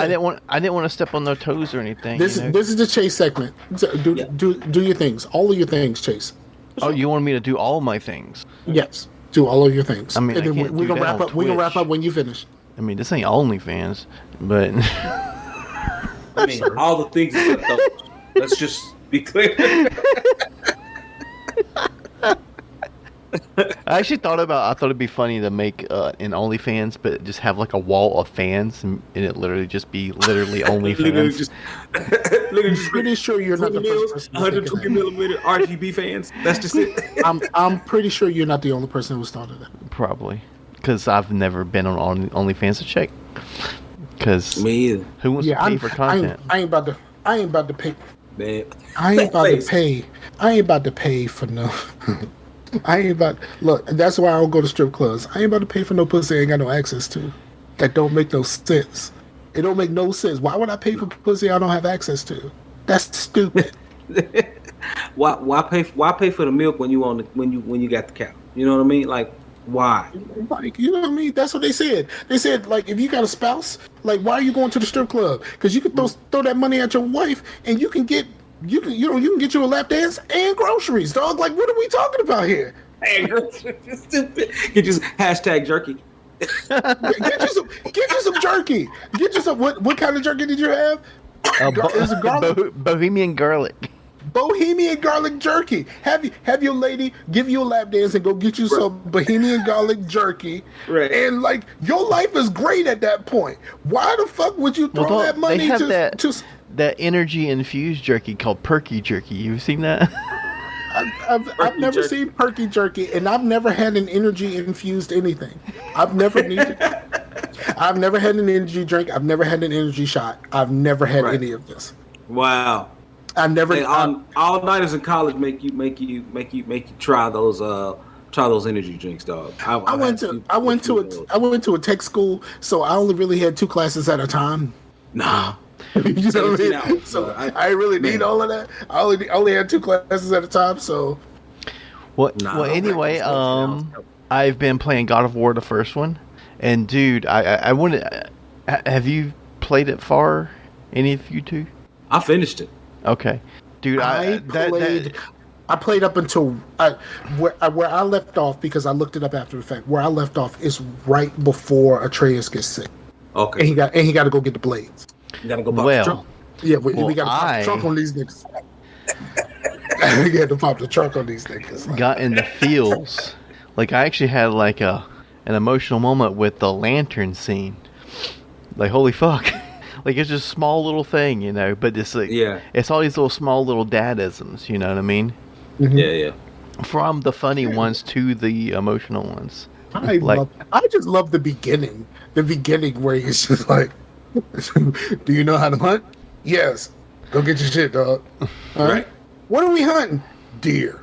didn't want to step on their toes or anything. This is the Chase segment. Do your things, all of your things, Chase. Oh, you want me to do all my things? Yes, do all of your things. I mean, and then we're gonna wrap up. We're gonna wrap up when you finish. I mean, this ain't OnlyFans, but I mean, all the things except those. Let's just be clear. I thought it'd be funny to make an OnlyFans, but just have like a wall of fans, and it literally just be OnlyFans. literally just pretty sure you're not the first person. 120 millimeter RGB fans. That's just it. I'm pretty sure you're not the only person who started that. Probably, because I've never been on OnlyFans to check. Because me either. Who wants to pay for content? I ain't about to pay. Man. I ain't about to pay for no. Look, that's why I don't go to strip clubs. I ain't about to pay for no pussy I ain't got no access to. That don't make no sense. It don't make no sense. Why would I pay for pussy I don't have access to? That's stupid. Why pay for the milk when you got the cow? You know what I mean? Like, why? Like, you know what I mean? That's what they said. They said, like, if you got a spouse, like, why are you going to the strip club? Because you can throw that money at your wife and you can get you get you a lap dance and groceries, dog. Like, what are we talking about here? Hey, stupid. Get just #jerky. Get you some jerky. Get you some what kind of jerky did you have? Is it garlic? Bohemian garlic. Bohemian garlic jerky. Have your lady give you a lap dance and go get you some Bohemian garlic jerky. Right. And like your life is great at that point. Why the fuck would you throw that money? They have that energy infused jerky called Perky Jerky. You've seen that? I've never seen Perky Jerky, and I've never had an energy infused anything. I've never needed. I've never had an energy drink. I've never had an energy shot. I've never had any of this. Wow. I've never. Hey, all nighters in college make you try those energy drinks, dog. I went to a tech school, so I only really had 2 classes at a time. Nah. You know what I mean? So I really need all of that. I only had 2 classes at a time. So. Well, anyway, I've been playing God of War, the first one, and dude, I wanted. Have you played it far? Any of you two? I finished it. Okay, dude, I played up until where I left off, because I looked it up after the fact. Where I left off is right before Atreus gets sick. Okay, and he got to go get the blades. You gotta go pop the trunk. Yeah, we got to pop the trunk on these niggas. We got to pop the trunk on these niggas. Got in the feels. Like, I actually had like an emotional moment with the lantern scene. Like, holy fuck. Like, it's just a small little thing, you know, but it's like, it's all these little small little dadisms, you know what I mean? Mm-hmm. Yeah. From the funny ones to the emotional ones. I just love the beginning. The beginning where he's just like, do you know how to hunt? Yes. Go get your shit, dog. Right. What are we hunting? Deer.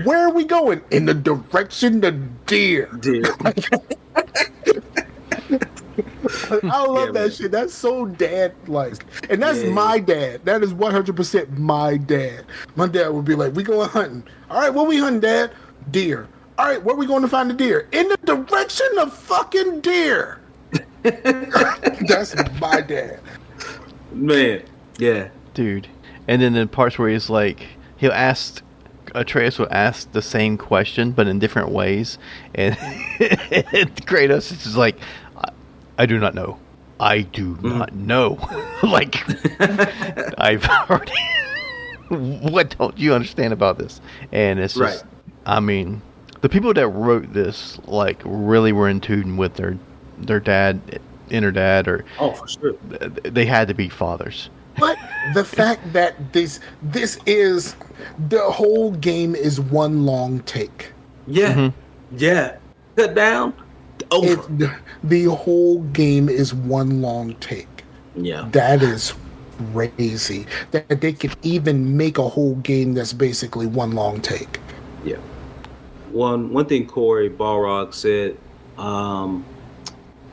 Where are we going? In the direction of deer. I love that shit. That's so dad-like. And that's my dad. That is 100% my dad. My dad would be like, we going hunting. All right, what we hunting, Dad? Deer. All right, where we going to find the deer? In the direction of fucking deer. That's my dad. Man. Yeah. Dude. And then the parts where he's like, Atreus will ask the same question, but in different ways. And Kratos is just like, I do not know. I do not know. Like, I've heard what don't you understand about this? And it's just, I mean, the people that wrote this, like, really were in tune with their dad, inner dad, or... Oh, for sure. They had to be fathers. But the fact that this is... The whole game is one long take. Yeah. Mm-hmm. Yeah. Cut down. Over. The whole game is one long take. Yeah. That is crazy. That they could even make a whole game that's basically one long take. Yeah. One thing Corey Balrog said, or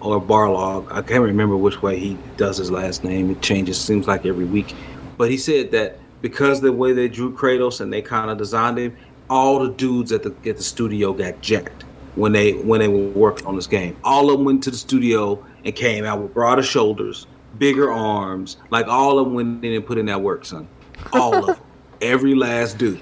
Barlog, I can't remember which way he does his last name. It changes, seems like every week. But he said that because the way they drew Kratos and they kind of designed him, all the dudes at the studio got jacked when they were working on this game. All of them went to the studio and came out with broader shoulders, bigger arms. Like, all of them went in and put in that work, son. All of them. Every last dude.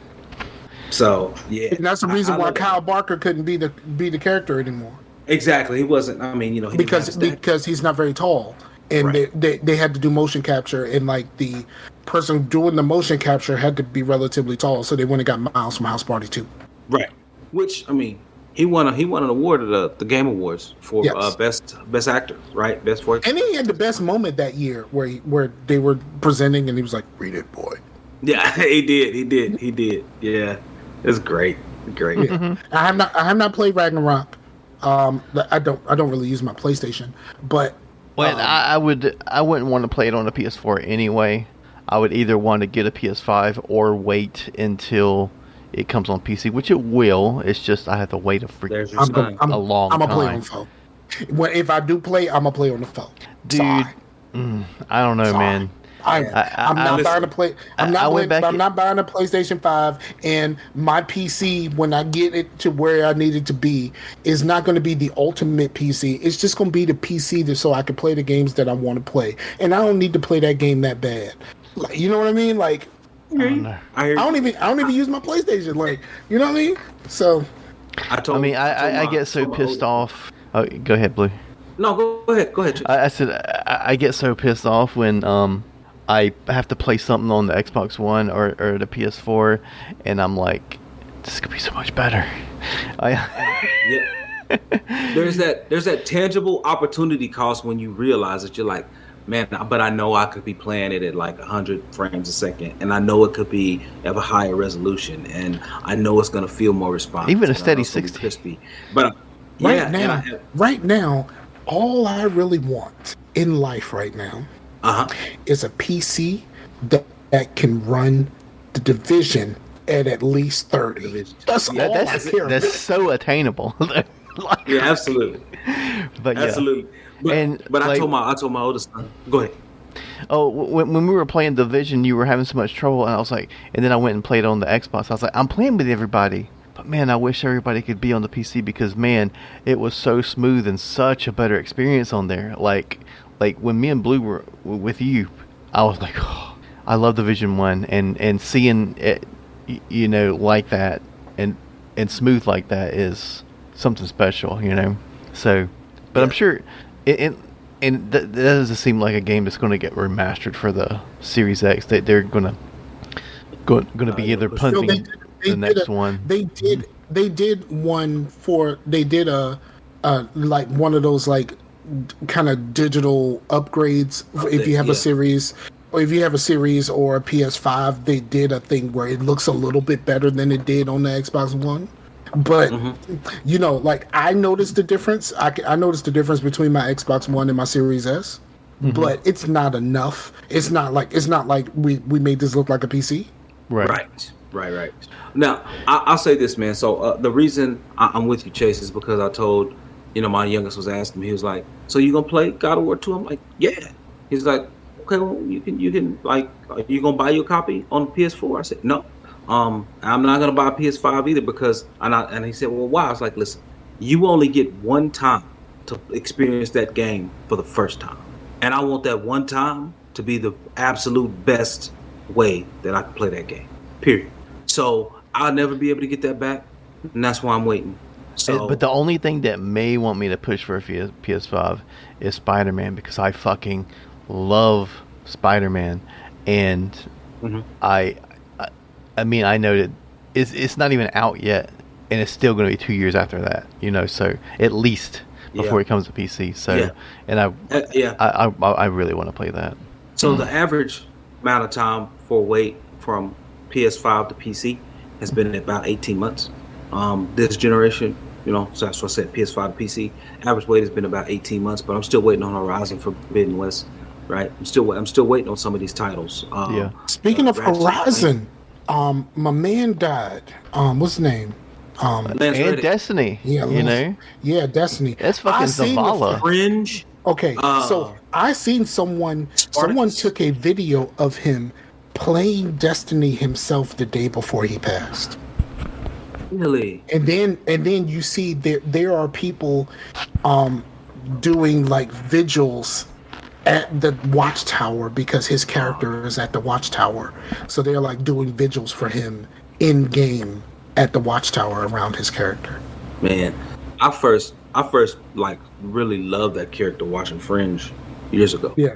So, yeah. And that's the reason why Kyle Barker couldn't be the character anymore. Exactly. He wasn't, I mean, he because he's not very tall. And they had to do motion capture, and like the person doing the motion capture had to be relatively tall, so they went and got Miles from House Party 2. Right. Which, I mean, he won an award at the Game Awards for best actor, right? Best voice. And he had the best moment that year where they were presenting, and he was like, "Read it, boy." Yeah, he did. Yeah, it's great. Yeah. I have not played Ragnarok. I don't really use my PlayStation, but. Well, I wouldn't want to play it on a PS4 anyway. I would either want to get a PS5 or wait until it comes on PC, which it will. It's just I have to wait a long time. I'm gonna play on the phone. If I do play, I'm gonna play on the phone. Dude, I don't know, man. I'm not buying a play. I'm not buying a PlayStation 5, and my PC, when I get it to where I need it to be, is not going to be the ultimate PC. It's just going to be the PC so I can play the games that I want to play, and I don't need to play that game that bad. Like, you know what I mean? Like, I don't even use my PlayStation. Like, you know what I mean? So, I get so pissed off. Oh, go ahead, Blue. No, go ahead. I said I get so pissed off when I have to play something on the Xbox One or the PS4, and I'm like, this could be so much better. There's that tangible opportunity cost when you realize that you're like, man, but I know I could be playing it at like 100 frames a second, and I know it could be of a higher resolution, and I know it's gonna feel more responsive. Even a steady 60. Crispy. But right now, all I really want in life right now is a PC that can run the Division at least 30. That's all I care about. That's so attainable. Yeah, absolutely. But absolutely. But I told my oldest son, go ahead. Oh, when we were playing Division, you were having so much trouble, and I was like, and then I went and played on the Xbox. I was like, I'm playing with everybody, but man, I wish everybody could be on the PC because man, it was so smooth and such a better experience on there. Like when me and Blue were with you, I was like, oh, I love Division 1, and seeing it, you know, like that and smooth like that is something special, you know. So, but I'm sure that doesn't seem like a game that's going to get remastered for the Series X. They're going to be either punting the next one. They did one for. They did a like one of those like kind of digital upgrades if you have a series. Or if you have a series or a PS5, they did a thing where it looks a little bit better than it did on the Xbox One. But you know, like I noticed the difference. I noticed the difference between my Xbox One and my Series S. But it's not enough. It's not like we made this look like a PC. Right. Now I'll say this, man. So the reason I'm with you, Chase, is because I told, you know, my youngest was asking me. He was like, "So you gonna play God of War 2?" I'm like, "Yeah." He's like, "Okay, well, you can like, are you gonna buy your copy on PS4?" I said, "No. I'm not gonna buy a PS5 either because and he said, well, why? I was like, listen, you only get one time to experience that game for the first time, and I want that one time to be the absolute best way that I can play that game. Period. So I'll never be able to get that back, and that's why I'm waiting." So, but the only thing that may want me to push for a PS5 is Spider-Man because I fucking love Spider-Man, and I mean, I know that it's not even out yet, and it's still going to be 2 years after that, you know. So at least before it comes to PC. So, and I really want to play that. So the average amount of time for wait from PS5 to PC has been about 18 months. This generation, you know, so that's what I said, PS5 to PC. Average wait has been about 18 months, but I'm still waiting on Horizon Forbidden West. Right, I'm still waiting on some of these titles. Speaking of Horizon. My man died. What's his name? And Destiny. Yeah, you know. Yeah, Destiny. That's fucking Zavala. Fringe. Okay, so I seen someone took a video of him playing Destiny himself the day before he passed. Really? And then you see there are people doing like vigils at the Watchtower because his character is at the Watchtower. So they're like doing vigils for him in game at the Watchtower around his character. Man, I first like really loved that character watching Fringe years ago. Yeah.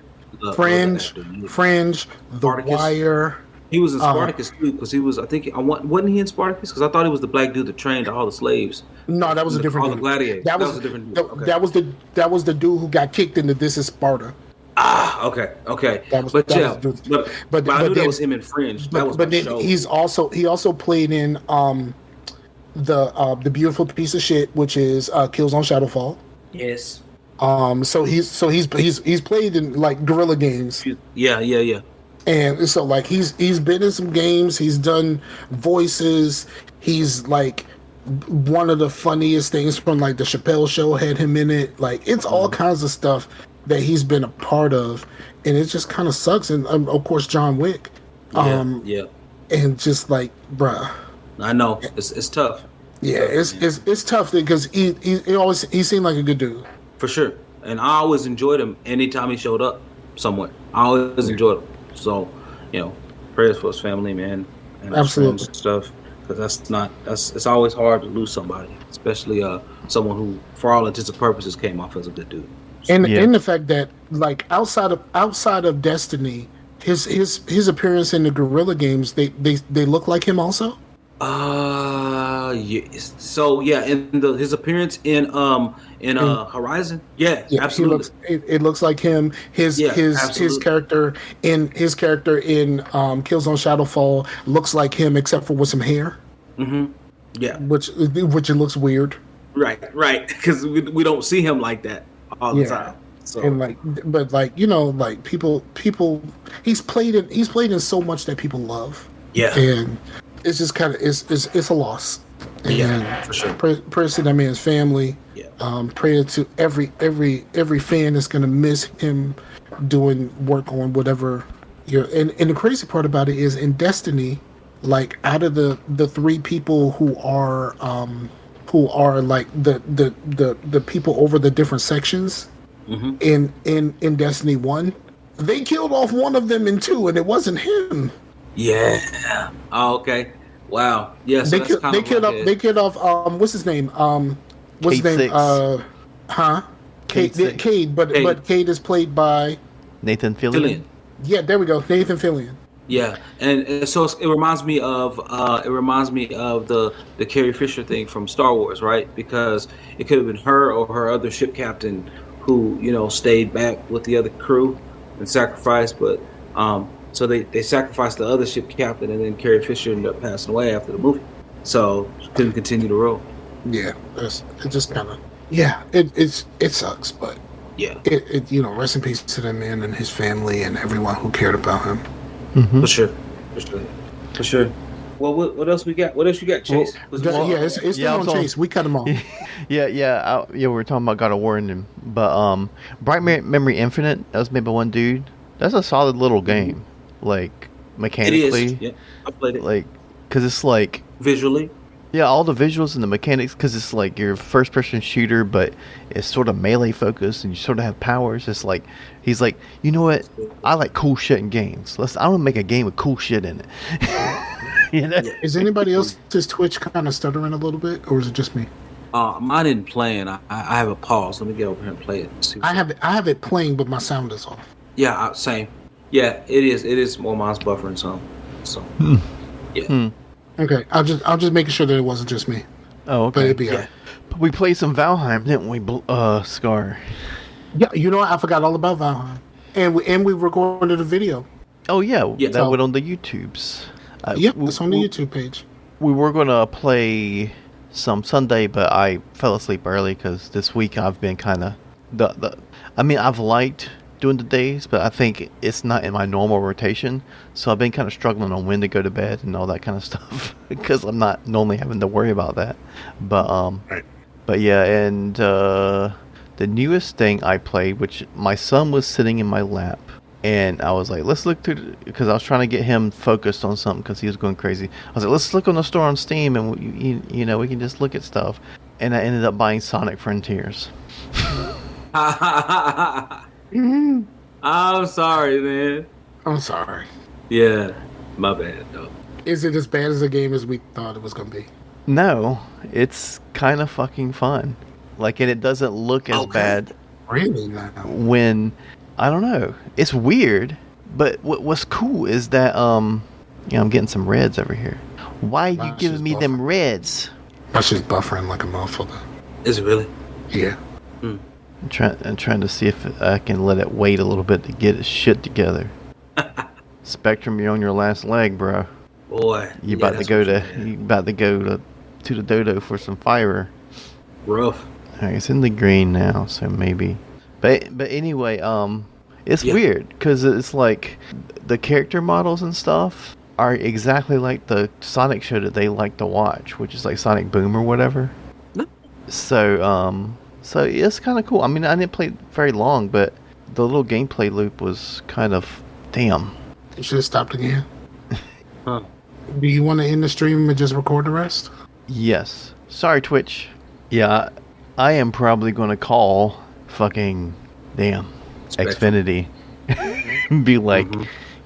Fringe, The Wire. He was in Spartacus too, because he was. I think wasn't he in Spartacus? Because I thought he was the black dude that trained all the slaves. No, that was a different all dude. The gladiators. That was a different dude. Okay. That was the dude who got kicked into This Is Sparta. Okay. But I knew that was him in Fringe. But then show. he also played in the beautiful piece of shit, which is Killzone Shadowfall. Yes. So he's played in like guerrilla games. Yeah. And so like he's been in some games. He's done voices. He's like one of the funniest things from like the Chappelle Show had him in it. Like it's all kinds of stuff that he's been a part of, and it just kind of sucks. And of course John Wick. Yeah. And just like, bruh. I know it's tough. Yeah, it's tough because he seemed like a good dude. For sure, and I always enjoyed him anytime he showed up somewhere. I always enjoyed him. So, you know, prayers for his family, man, and absolutely and stuff. Because it's always hard to lose somebody, especially someone who, for all intents and purposes, came off as a good dude. And the fact that like outside of Destiny, his appearance in the Guerrilla games, they look like him also. Yes. So yeah, in his appearance in Horizon, yeah, Yeah, absolutely. It looks like him. His Yeah, his absolutely. his character in Killzone Shadowfall looks like him, except for with some hair, Yeah, which it looks weird. right. Because we don't see him like that all the Yeah, time. So and but like people, he's played in so much that people love. yeah, And it's just kind of it's a loss. And yeah, for sure. prayers to that man's family. Yeah. Prayer to every fan that's gonna miss him doing work on whatever. And the crazy part about it is in Destiny, like out of the three people who are like the people over the different sections in Destiny 1, they killed off one of them in 2, and it wasn't him. Yeah. Oh, okay. Wow. Yeah. So They killed off what's his name? What's his name? Cade, but Cade is played by Nathan Fillion. Yeah, there we go. Nathan Fillion. Yeah, and so it reminds me of the Carrie Fisher thing from Star Wars, right? Because it could have been her or her other ship captain who stayed back with the other crew and sacrificed, but so they sacrificed the other ship captain, and then Carrie Fisher ended up passing away after the movie, so she couldn't continue the role. Yeah, it just kind of it sucks, but yeah, it rest in peace to that man and his family and everyone who cared about him. For sure. Well, what else we got? What else you got, Chase? It's still on Chase. We cut him off. We were talking about God of War, but Bright Memory Infinite, that was made by one dude. That's a solid little game, like mechanically. It is. Yeah, I played it. Like, cause it's like visually. Yeah, all the visuals and the mechanics, because it's like your first-person shooter, but it's sort of melee focused, and you sort of have powers. It's like he's like, you know what? I like cool shit in games. I want to make a game with cool shit in it. Is anybody else's Twitch kind of stuttering a little bit, or is it just me? Mine isn't playing. I have a pause. Let me get over here and play it. I have it playing, but my sound is off. Yeah, same. Yeah, it is. It is. Well, mine's buffering some. So yeah. Okay, I'll just making sure that it wasn't just me. Oh, okay. But it'd be alright. We played some Valheim, didn't we, Scar? Yeah, I forgot all about Valheim, and we recorded a video. Oh yeah, that went on the YouTubes. It's on the YouTube page. We were gonna play some Sunday, but I fell asleep early because this week I've been kind of I've liked doing the days, but I think it's not in my normal rotation, so I've been kind of struggling on when to go to bed and all that kind of stuff because I'm not normally having to worry about that. But right. But yeah, and the newest thing I played, which my son was sitting in my lap, and I was like, let's look through, because I was trying to get him focused on something because he was going crazy. I was like, let's look on the store on Steam, and we can just look at stuff. And I ended up buying Sonic Frontiers. I'm sorry, man. I'm sorry. Yeah, my bad, though. Is it as bad as a game as we thought it was going to be? No, it's kind of fucking fun. Like, and it doesn't look as bad. Really? Now? When, I don't know. It's weird, but what's cool is that, I'm getting some reds over here. Why are you giving me them reds? That's just buffering like a motherfucker. Is it really? Yeah. I'm trying to see if I can let it wait a little bit to get its shit together. Spectrum, you're on your last leg, bro. Boy, you about to go to the dodo for some fiber. Rough. All right, it's in the green now, so maybe. But anyway, it's weird because it's like the character models and stuff are exactly like the Sonic show that they like to watch, which is like Sonic Boom or whatever. No. So it's kind of cool. I mean, I didn't play very long, but the little gameplay loop was kind of damn. You should have stopped again. Huh. Do you want to end the stream and just record the rest? Yes. Sorry, Twitch. Yeah, I am probably going to call fucking Xfinity. Be like,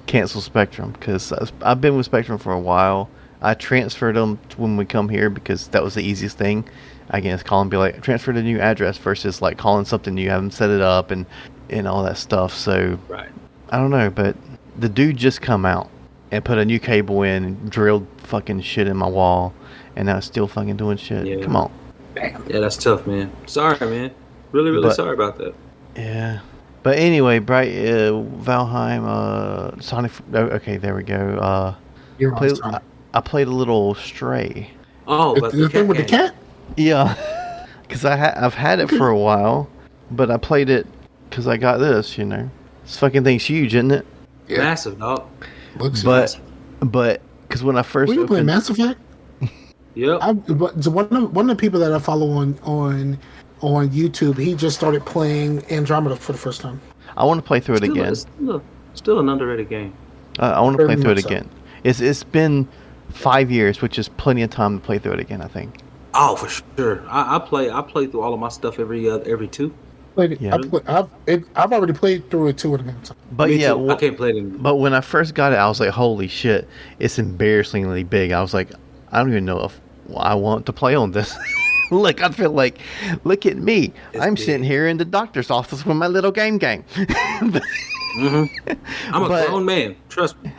cancel Spectrum, because I've been with Spectrum for a while. I transferred them when we come here because that was the easiest thing. I can just call and be like, transfer to a new address versus like calling something new, have them set it up and all that stuff. So right. I don't know, but the dude just come out and put a new cable in and drilled fucking shit in my wall. and now it's still fucking doing shit. Yeah. Come on. Yeah, that's tough, man. Sorry, man. Really sorry about that. Yeah. But anyway, Bright, Valheim, Sonic. Okay, there we go. You're on Played, Sonic. I played a little Stray. Oh, but The thing with the cat? Yeah, because I've had it for a while, but I played it because I got this. This fucking thing's huge, isn't it? Yeah. Massive, dog. Looks But because when I first Were you playing opened, Mass Effect? Yep. So one of the people that I follow on YouTube, he just started playing Andromeda for the first time. I want to play through it again. Still an underrated game. I want to play Very through it much so. again. It's been 5 years, which is plenty of time to play through it again, I think. Oh, for sure. I play through all of my stuff every two. Played it. Yeah. I've already played through it 2 at a time. But Me yeah, too. I can't play it anymore. but when I first got it, I was like, holy shit, it's embarrassingly big. I was like, I don't even know if I want to play on this. Like, I feel like, look at me. I'm big. sitting here in the doctor's office with my little game. I'm a But- grown man. Trust me.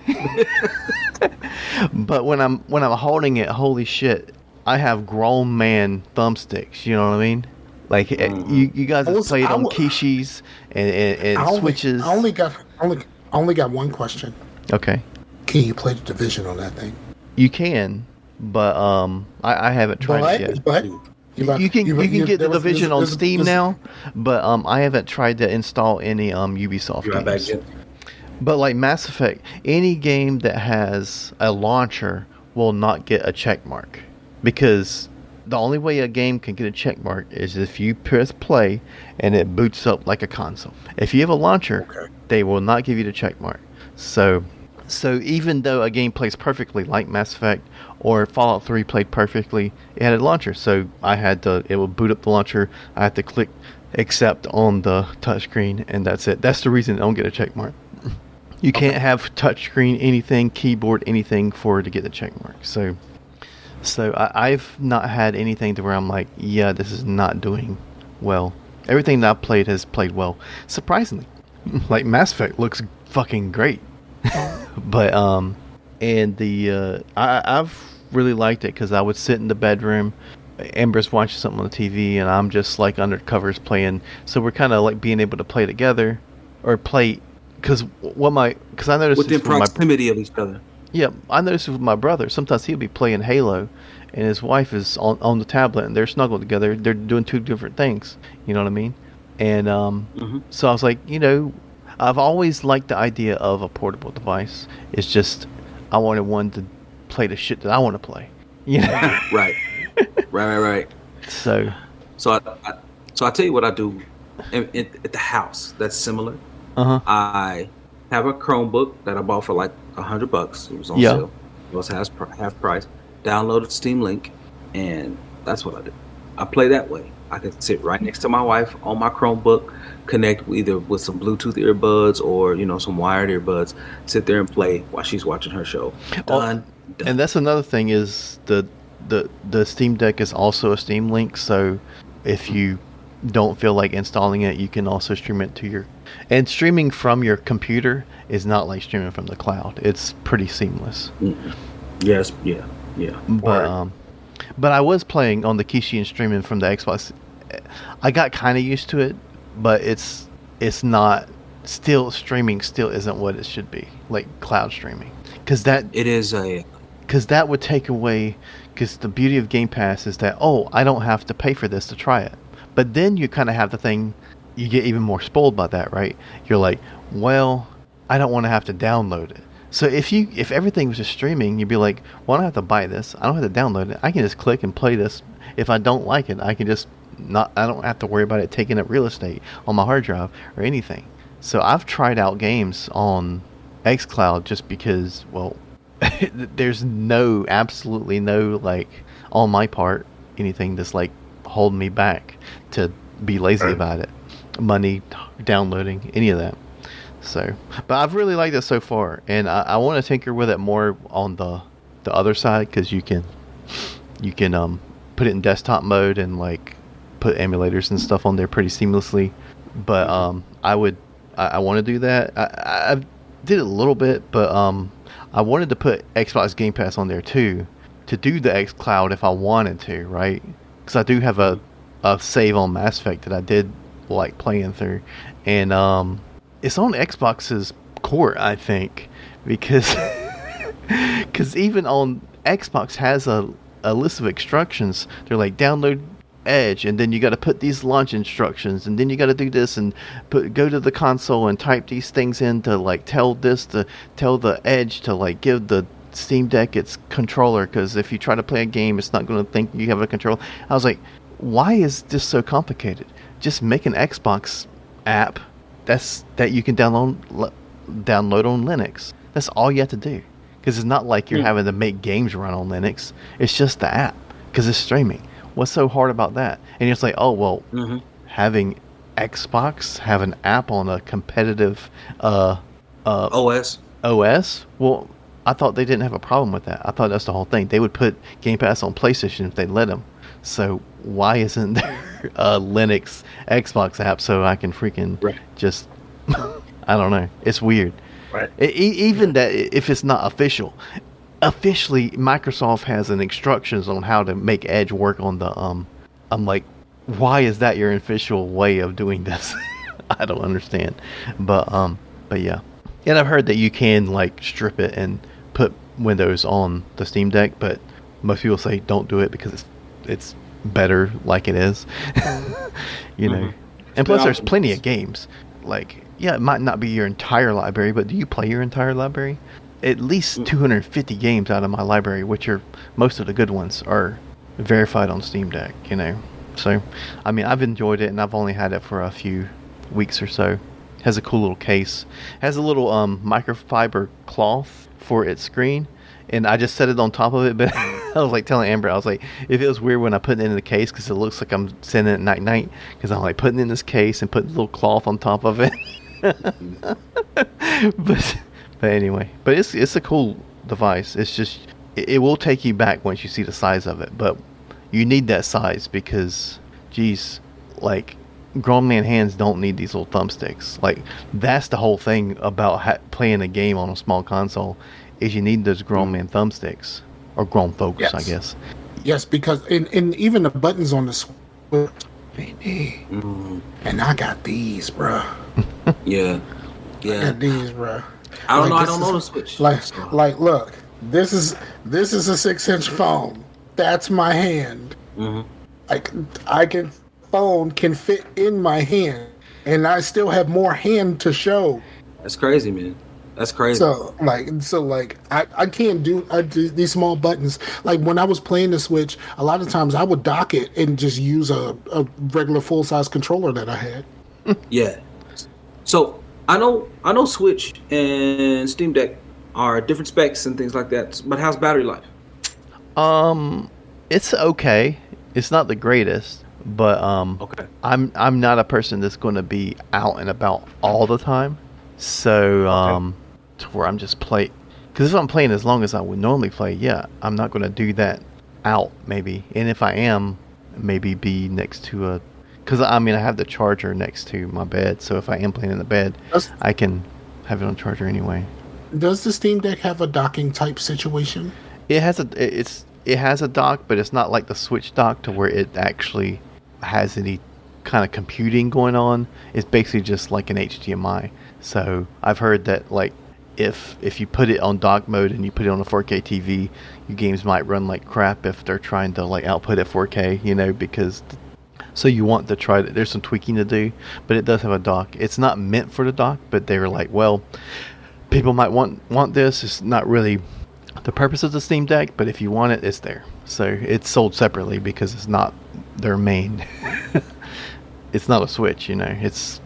But when I'm holding it, holy shit, I have grown man thumbsticks. You know what I mean? Like you guys have played on Kishis and switches. I only got one question. Okay, Can you play the Division on that thing? you can, but I haven't tried it yet. You can get the Division on Steam now, but I haven't tried to install any Ubisoft games. But like Mass Effect, any game that has a launcher will not get a check mark, because the only way a game can get a check mark is if you press play and it boots up like a console. If you have a launcher, they will not give you the check mark. So even though a game plays perfectly like Mass Effect or Fallout 3 played perfectly, it had a launcher. So it will boot up the launcher. I had to click accept on the touchscreen, and that's it. That's the reason I don't get a check mark. You can't have touchscreen anything, keyboard anything for it to get the check mark. So I've not had anything to where I'm like, yeah, this is not doing well. Everything that I've played has played well, surprisingly. Like Mass Effect looks fucking great. But I've really liked it because I would sit in the bedroom, Amber's watching something on the TV, and I'm just like under covers playing. So we're kind of like being able to play together or play because I noticed Within proximity of each other. Yeah, I noticed with my brother. Sometimes he'll be playing Halo, and his wife is on the tablet, and they're snuggled together. They're doing 2 different things. You know what I mean? And so I was like, I've always liked the idea of a portable device. It's just I wanted one to play the shit that I want to play. Right. So I tell you what I do at the house. That's similar. I have a Chromebook that I bought for like $100. It was on sale. It was half price. Downloaded Steam Link, and that's what I do. I play that way. I can sit right next to my wife on my Chromebook, connect either with some Bluetooth earbuds or some wired earbuds. Sit there and play while she's watching her show. Done. And that's another thing is the Steam Deck is also a Steam Link. So if you don't feel like installing it, you can also stream it to and streaming from your computer is not like streaming from the cloud. It's pretty seamless. Yes, yeah. But I was playing on the Kishi and streaming from the Xbox. I got kind of used to it, but it's not still streaming. Still isn't what it should be, like cloud streaming, because that would take away. Because the beauty of Game Pass is that I don't have to pay for this to try it. But then you kind of have the thing. You get even more spoiled by that, right? You're like, well, I don't want to have to download it. So if everything was just streaming, you'd be like, well, I don't have to buy this. I don't have to download it. I can just click and play this. If I don't like it, I can just I don't have to worry about it taking up real estate on my hard drive or anything. So I've tried out games on xCloud just because, well, there's absolutely no, like, on my part, anything that's like holding me back to be lazy about it. Money, downloading, any of that. So, but I've really liked it so far, and I want to tinker with it more on the other side, because you can put it in desktop mode and like put emulators and stuff on there pretty seamlessly. But I want to do that. I did it a little bit, but I wanted to put Xbox Game Pass on there too, to do the xCloud if I wanted to, right? Because I do have a save on Mass Effect that I did like playing through, and it's on Xbox's court, I think, because even on Xbox has a list of instructions. They're like, download Edge, and then you got to put these launch instructions, and then you got to do this, and go to the console and type these things in to like tell the Edge to like give the Steam Deck its controller, because if you try to play a game, it's not going to think you have a controller. I was like, why is this so complicated? Just make an Xbox app that you can download on Linux. That's all you have to do, because it's not like you're having to make games run on Linux. It's just the app, because it's streaming. What's so hard about that? And it's like, oh well, having Xbox have an app on a competitive OS. Well, I thought they didn't have a problem with that. I thought that's the whole thing. They would put Game Pass on PlayStation if they let them. So why isn't there a Linux Xbox app so I can freaking just I don't know. It's weird. Right. Even that, if it's not officially Microsoft has an instructions on how to make Edge work on the I'm like, why is that your official way of doing this? I don't understand. But yeah. And I've heard that you can like strip it and put Windows on the Steam Deck, but most people say don't do it because it's better like it is. You know. And plus there's plenty of games. Like, yeah, it might not be your entire library, but do you play your entire library? At least 250 games out of my library, which are most of the good ones, are verified on Steam Deck, you know. So, I mean, I've enjoyed it, and I've only had it for a few weeks or so. Has a cool little case. Has a little microfiber cloth for its screen, and I just set it on top of it, but I was like telling Amber, I was like, if it was weird when I put it in the case, because it looks like I'm sending it night-night, because I'm like putting it in this case and putting a little cloth on top of it. But anyway, but it's a cool device. It's just, it will take you back once you see the size of it, but you need that size because, geez, like, grown man hands don't need these little thumbsticks. Like, that's the whole thing about playing a game on a small console, is you need those grown man thumbsticks, or grown folks, I guess. Yes, because and even the buttons on the Switch, and I got these, bruh. Yeah. I got these, bruh. I don't know the Switch. Like, look, this is a 6-inch phone. That's my hand. Phone can fit in my hand, and I still have more hand to show. That's crazy, man. That's crazy. So I can't do these small buttons. Like when I was playing the Switch, a lot of times I would dock it and just use a regular full size controller that I had. Yeah. So I know Switch and Steam Deck are different specs and things like that. But how's battery life? It's okay. It's not the greatest, but okay. I'm not a person that's going to be out and about all the time. So to where I'm just playing, because if I'm playing as long as I would normally play, yeah, I'm not going to do that out maybe. And if I am, maybe be next to a, because I mean I have the charger next to my bed, so if I am playing in the bed, I can have it on charger anyway. Does the Steam Deck have a docking type situation? It has a dock, but it's not like the Switch dock to where it actually has any kind of computing going on. It's basically just like an HDMI. So I've heard that like if you put it on dock mode and you put it on a 4K TV, your games might run like crap if they're trying to like output at 4K, you know, because so you want to try to, there's some tweaking to do, but it does have a dock. It's not meant for the dock, but they were like, well, people might want this. It's not really the purpose of the Steam Deck, but if you want it, it's there. So it's sold separately because it's not their main. It's not a Switch, you know. It's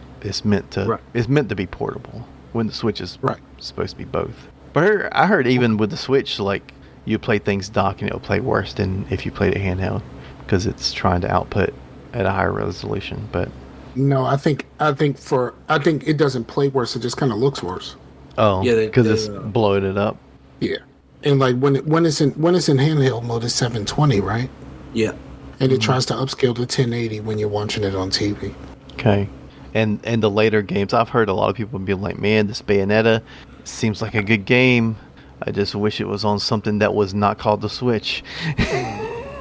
meant to it's meant to be portable. When the Switch is supposed to be both. But I heard even with the Switch, like you play things dock and it'll play worse than if you played it handheld because it's trying to output at a higher resolution. But no, I think it doesn't play worse. It just kind of looks worse. Oh, yeah, because it's bloated up. Yeah, and like when it's in handheld mode, it's 720, right? Yeah, and it tries to upscale to 1080 when you're watching it on TV. Okay. And the later games, I've heard a lot of people be like, man, this Bayonetta seems like a good game, I just wish it was on something that was not called the Switch.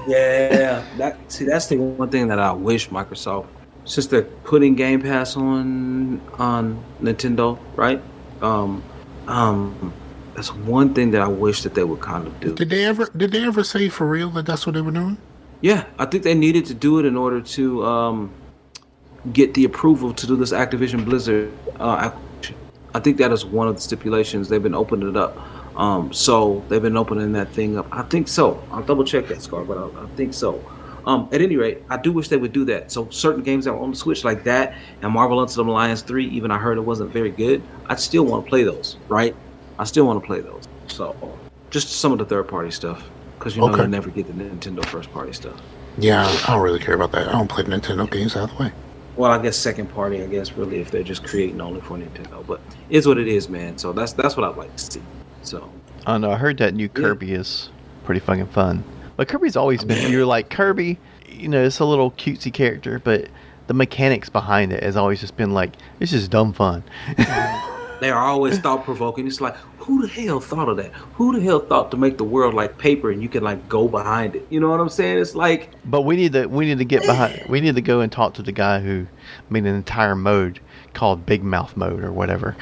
Yeah, that's the one thing that I wish Microsoft, since they're putting Game Pass on Nintendo, right? That's one thing that I wish that they would kind of do. Did they ever say for real that that's what they were doing? Yeah, I think they needed to do it in order to get the approval to do this Activision Blizzard acquisition. I think that is one of the stipulations. They've been opening it up. So they've been opening that thing up. I think so. I'll double check that, Scar, but I think so. At any rate, I do wish they would do that. So certain games that were on the Switch like that and Marvel Ultimate Alliance 3, even I heard it wasn't very good, I'd still want to play those, right? I still want to play those. So just some of the third-party stuff, because you know they'll never get the Nintendo first-party stuff. Yeah, I don't really care about that. I don't play Nintendo games out of the way. Well, I guess second-party, really, if they're just creating only for Nintendo. But it's what it is, man. So that's what I'd like to see. So I don't know. I heard that new Kirby is pretty fucking fun. But Kirby's always been, you're like, Kirby, it's a little cutesy character, but the mechanics behind it has always just been like, it's just dumb fun. They are always thought-provoking. It's like, who the hell thought of that? Who the hell thought to make the world like paper and you can like go behind it? You know what I'm saying? It's like... But we need to get behind, we need to go and talk to the guy who made an entire mode called Big Mouth Mode or whatever.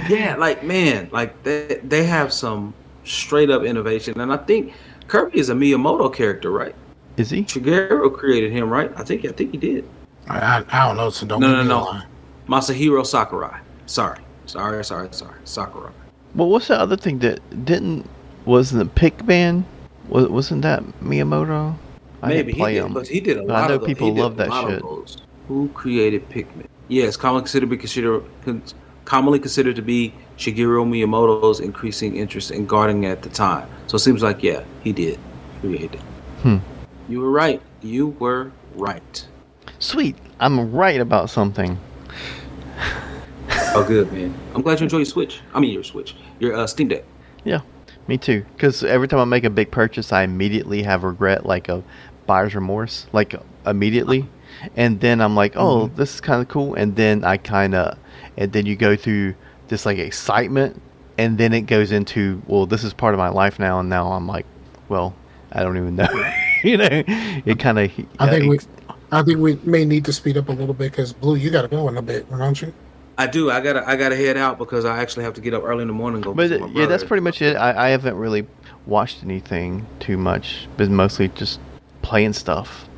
Yeah, like, man, like they have some straight-up innovation. And I think Kirby is a Miyamoto character, right? Is he? Shigeru created him, right? I think he did. I don't know, so don't No. Masahiro Sakurai. Sorry. Sakurai. Well, what's the other thing that wasn't Pikmin? Wasn't that Miyamoto? Maybe he did, but he did a lot. I know people love that shit. Who created Pikmin? Yes, commonly considered to be Shigeru Miyamoto's increasing interest in gardening at the time. So it seems like, yeah, he did create it. You were right. Sweet. I'm right about something. Oh, good, man. I'm glad you enjoy your Switch. I mean, your Steam Deck. Yeah, me too. Because every time I make a big purchase, I immediately have regret, like a buyer's remorse, like immediately. And then I'm like, oh, this is kind of cool. And then and then you go through this like excitement. And then it goes into, well, this is part of my life now. And now I'm like, well, I don't even know. It kind of... I think we may need to speed up a little bit because Blue, you got to go in a bit, don't you? I do. I gotta head out because I actually have to get up early in the morning and go. But yeah, that's pretty much it. I haven't really watched anything too much, but mostly just playing stuff.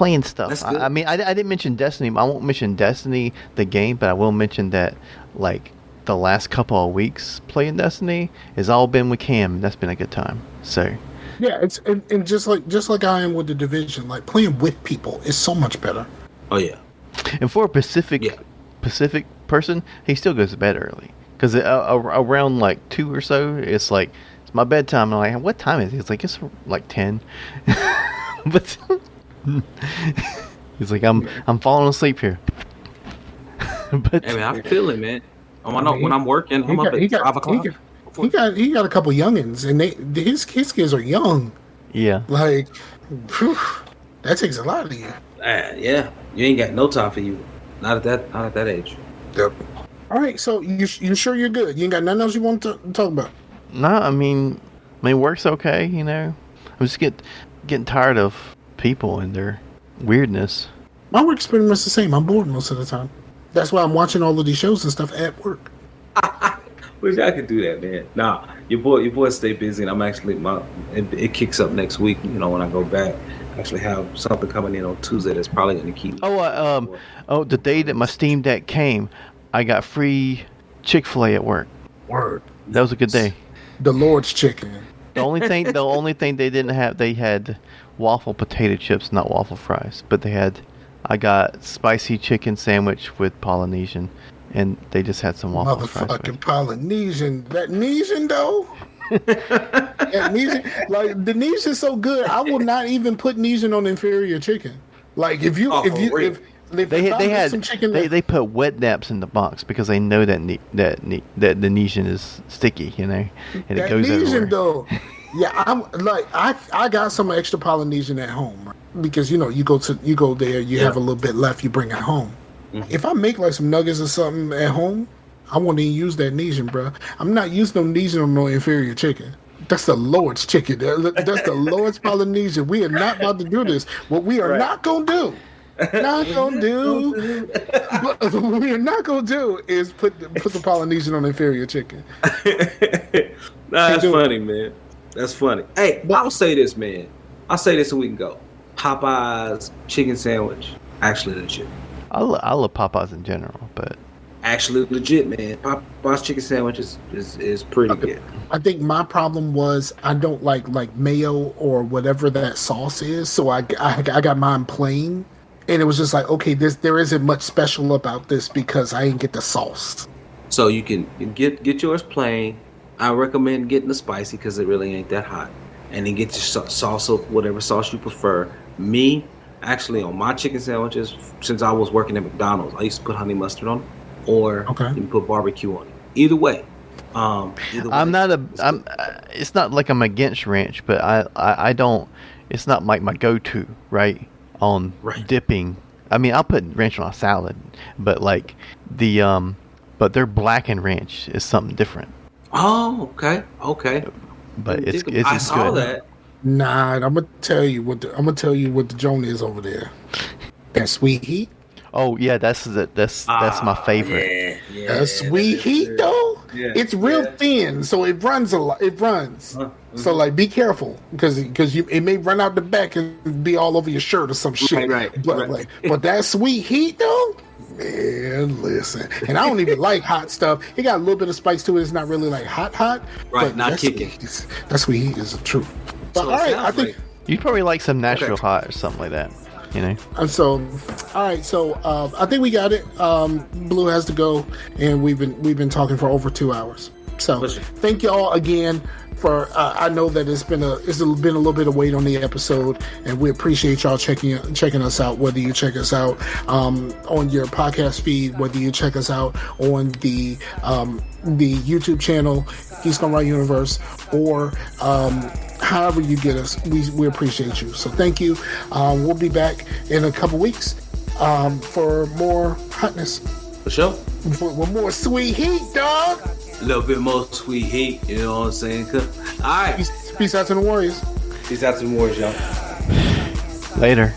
I mean, I didn't mention Destiny. I won't mention Destiny the game, but I will mention that like the last couple of weeks playing Destiny has all been with Cam, and that's been a good time. So. Yeah, it's and just like I am with the Division, like playing with people is so much better. Oh yeah. And for a Pacific person, he still goes to bed early because around like 2 or so, it's like it's my bedtime. I'm like, what time is it? It's like 10. But he's like, I'm falling asleep here. But hey, man, I feel it, man. When I'm working, I'm up at 5 o'clock. He got a couple youngins, and his kids are young. Yeah, like that takes a lot of you. Yeah, you ain't got no time for you. Not at that age. Yep. All right, so you sure you're good? You ain't got nothing else you want to talk about? No, I mean, work's okay. I'm just getting tired of people and their weirdness. My work's pretty much the same. I'm bored most of the time. That's why I'm watching all of these shows and stuff at work. Wish I could do that, man. Nah, your boy stay busy, and I'm actually it kicks up next week. When I go back, I actually have something coming in on Tuesday that's probably going to keep. The day that my Steam Deck came, I got free Chick-fil-A at work. Word. That was a good day. The Lord's chicken. The only thing they didn't have, they had waffle potato chips, not waffle fries, but I got spicy chicken sandwich with Polynesian. And they just had some waffle fries. Motherfucking Polynesian. That Nesian, though. That Nesian. Like, the Nesian's so good, I will not even put Nesian on inferior chicken. Like, if they put wet naps in the box because they know that the Nesian is sticky, and it goes everywhere. Though. Yeah, I got some extra Polynesian at home, right? Because, you go there, you have a little bit left, you bring it home. Mm-hmm. If I make like some nuggets or something at home, I won't even use that Nesian, bro. I'm not using no Nesian on no inferior chicken. That's the Lord's chicken. That's the Lord's Polynesian. We are not about to do this. What we are not going to do. Not gonna do. What we are not gonna do is put some Polynesian on inferior chicken. That's funny, man. That's funny. Hey, I'll say this, man. I'll say this and we can go. Popeye's chicken sandwich, actually legit. I love Popeyes in general, but actually legit, man. Popeye's chicken sandwich is pretty good. I think my problem was I don't like mayo or whatever that sauce is, so I got mine plain. And it was just like, okay, there isn't much special about this because I didn't get the sauce. So you can get yours plain. I recommend getting the spicy because it really ain't that hot. And then get your sauce of whatever sauce you prefer. Me, actually, on my chicken sandwiches, since I was working at McDonald's, I used to put honey mustard on it, or you can put barbecue on it. Either way. It's not like I'm against ranch, but I don't. It's not like my go-to, right? On dipping. I mean, I'll put ranch on a salad, but like but their blackened ranch is something different. Oh, okay. But it's I saw good. that. Nah, I'm gonna tell you what the Joan is over there. That sweet heat. Oh yeah, that's my favorite. Yeah, that sweet heat though. Yeah, it's real thin, so it runs a lot. It runs. So like, be careful because it may run out the back and be all over your shirt or some shit. Right. But that sweet heat though, man, listen. And I don't even like hot stuff. It got a little bit of spice to it. It's not really like hot. Right, but not kicking. That sweet heat is the truth. But So all right, I think you'd probably like some Nashville hot or something like that. You know. And so, all right. So I think we got it. Blue has to go, and we've been talking for over 2 hours. So thank you all again for. I know that it's been a little bit of weight on the episode, and we appreciate y'all checking us out. Whether you check us out on your podcast feed, whether you check us out on the YouTube channel, East Gonna Right Universe, or however you get us, we appreciate you. So thank you. We'll be back in a couple weeks for more hotness. For sure. With more sweet heat, dog. A little bit more sweet heat, you know what I'm saying? All right. Peace out to the Warriors. Peace out to the Warriors, y'all. Later.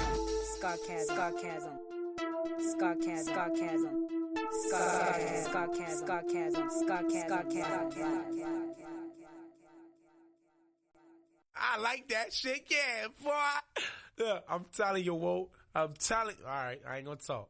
I like that shit, yeah, boy. Look, I'm telling you, Walt. All right, I ain't gonna talk.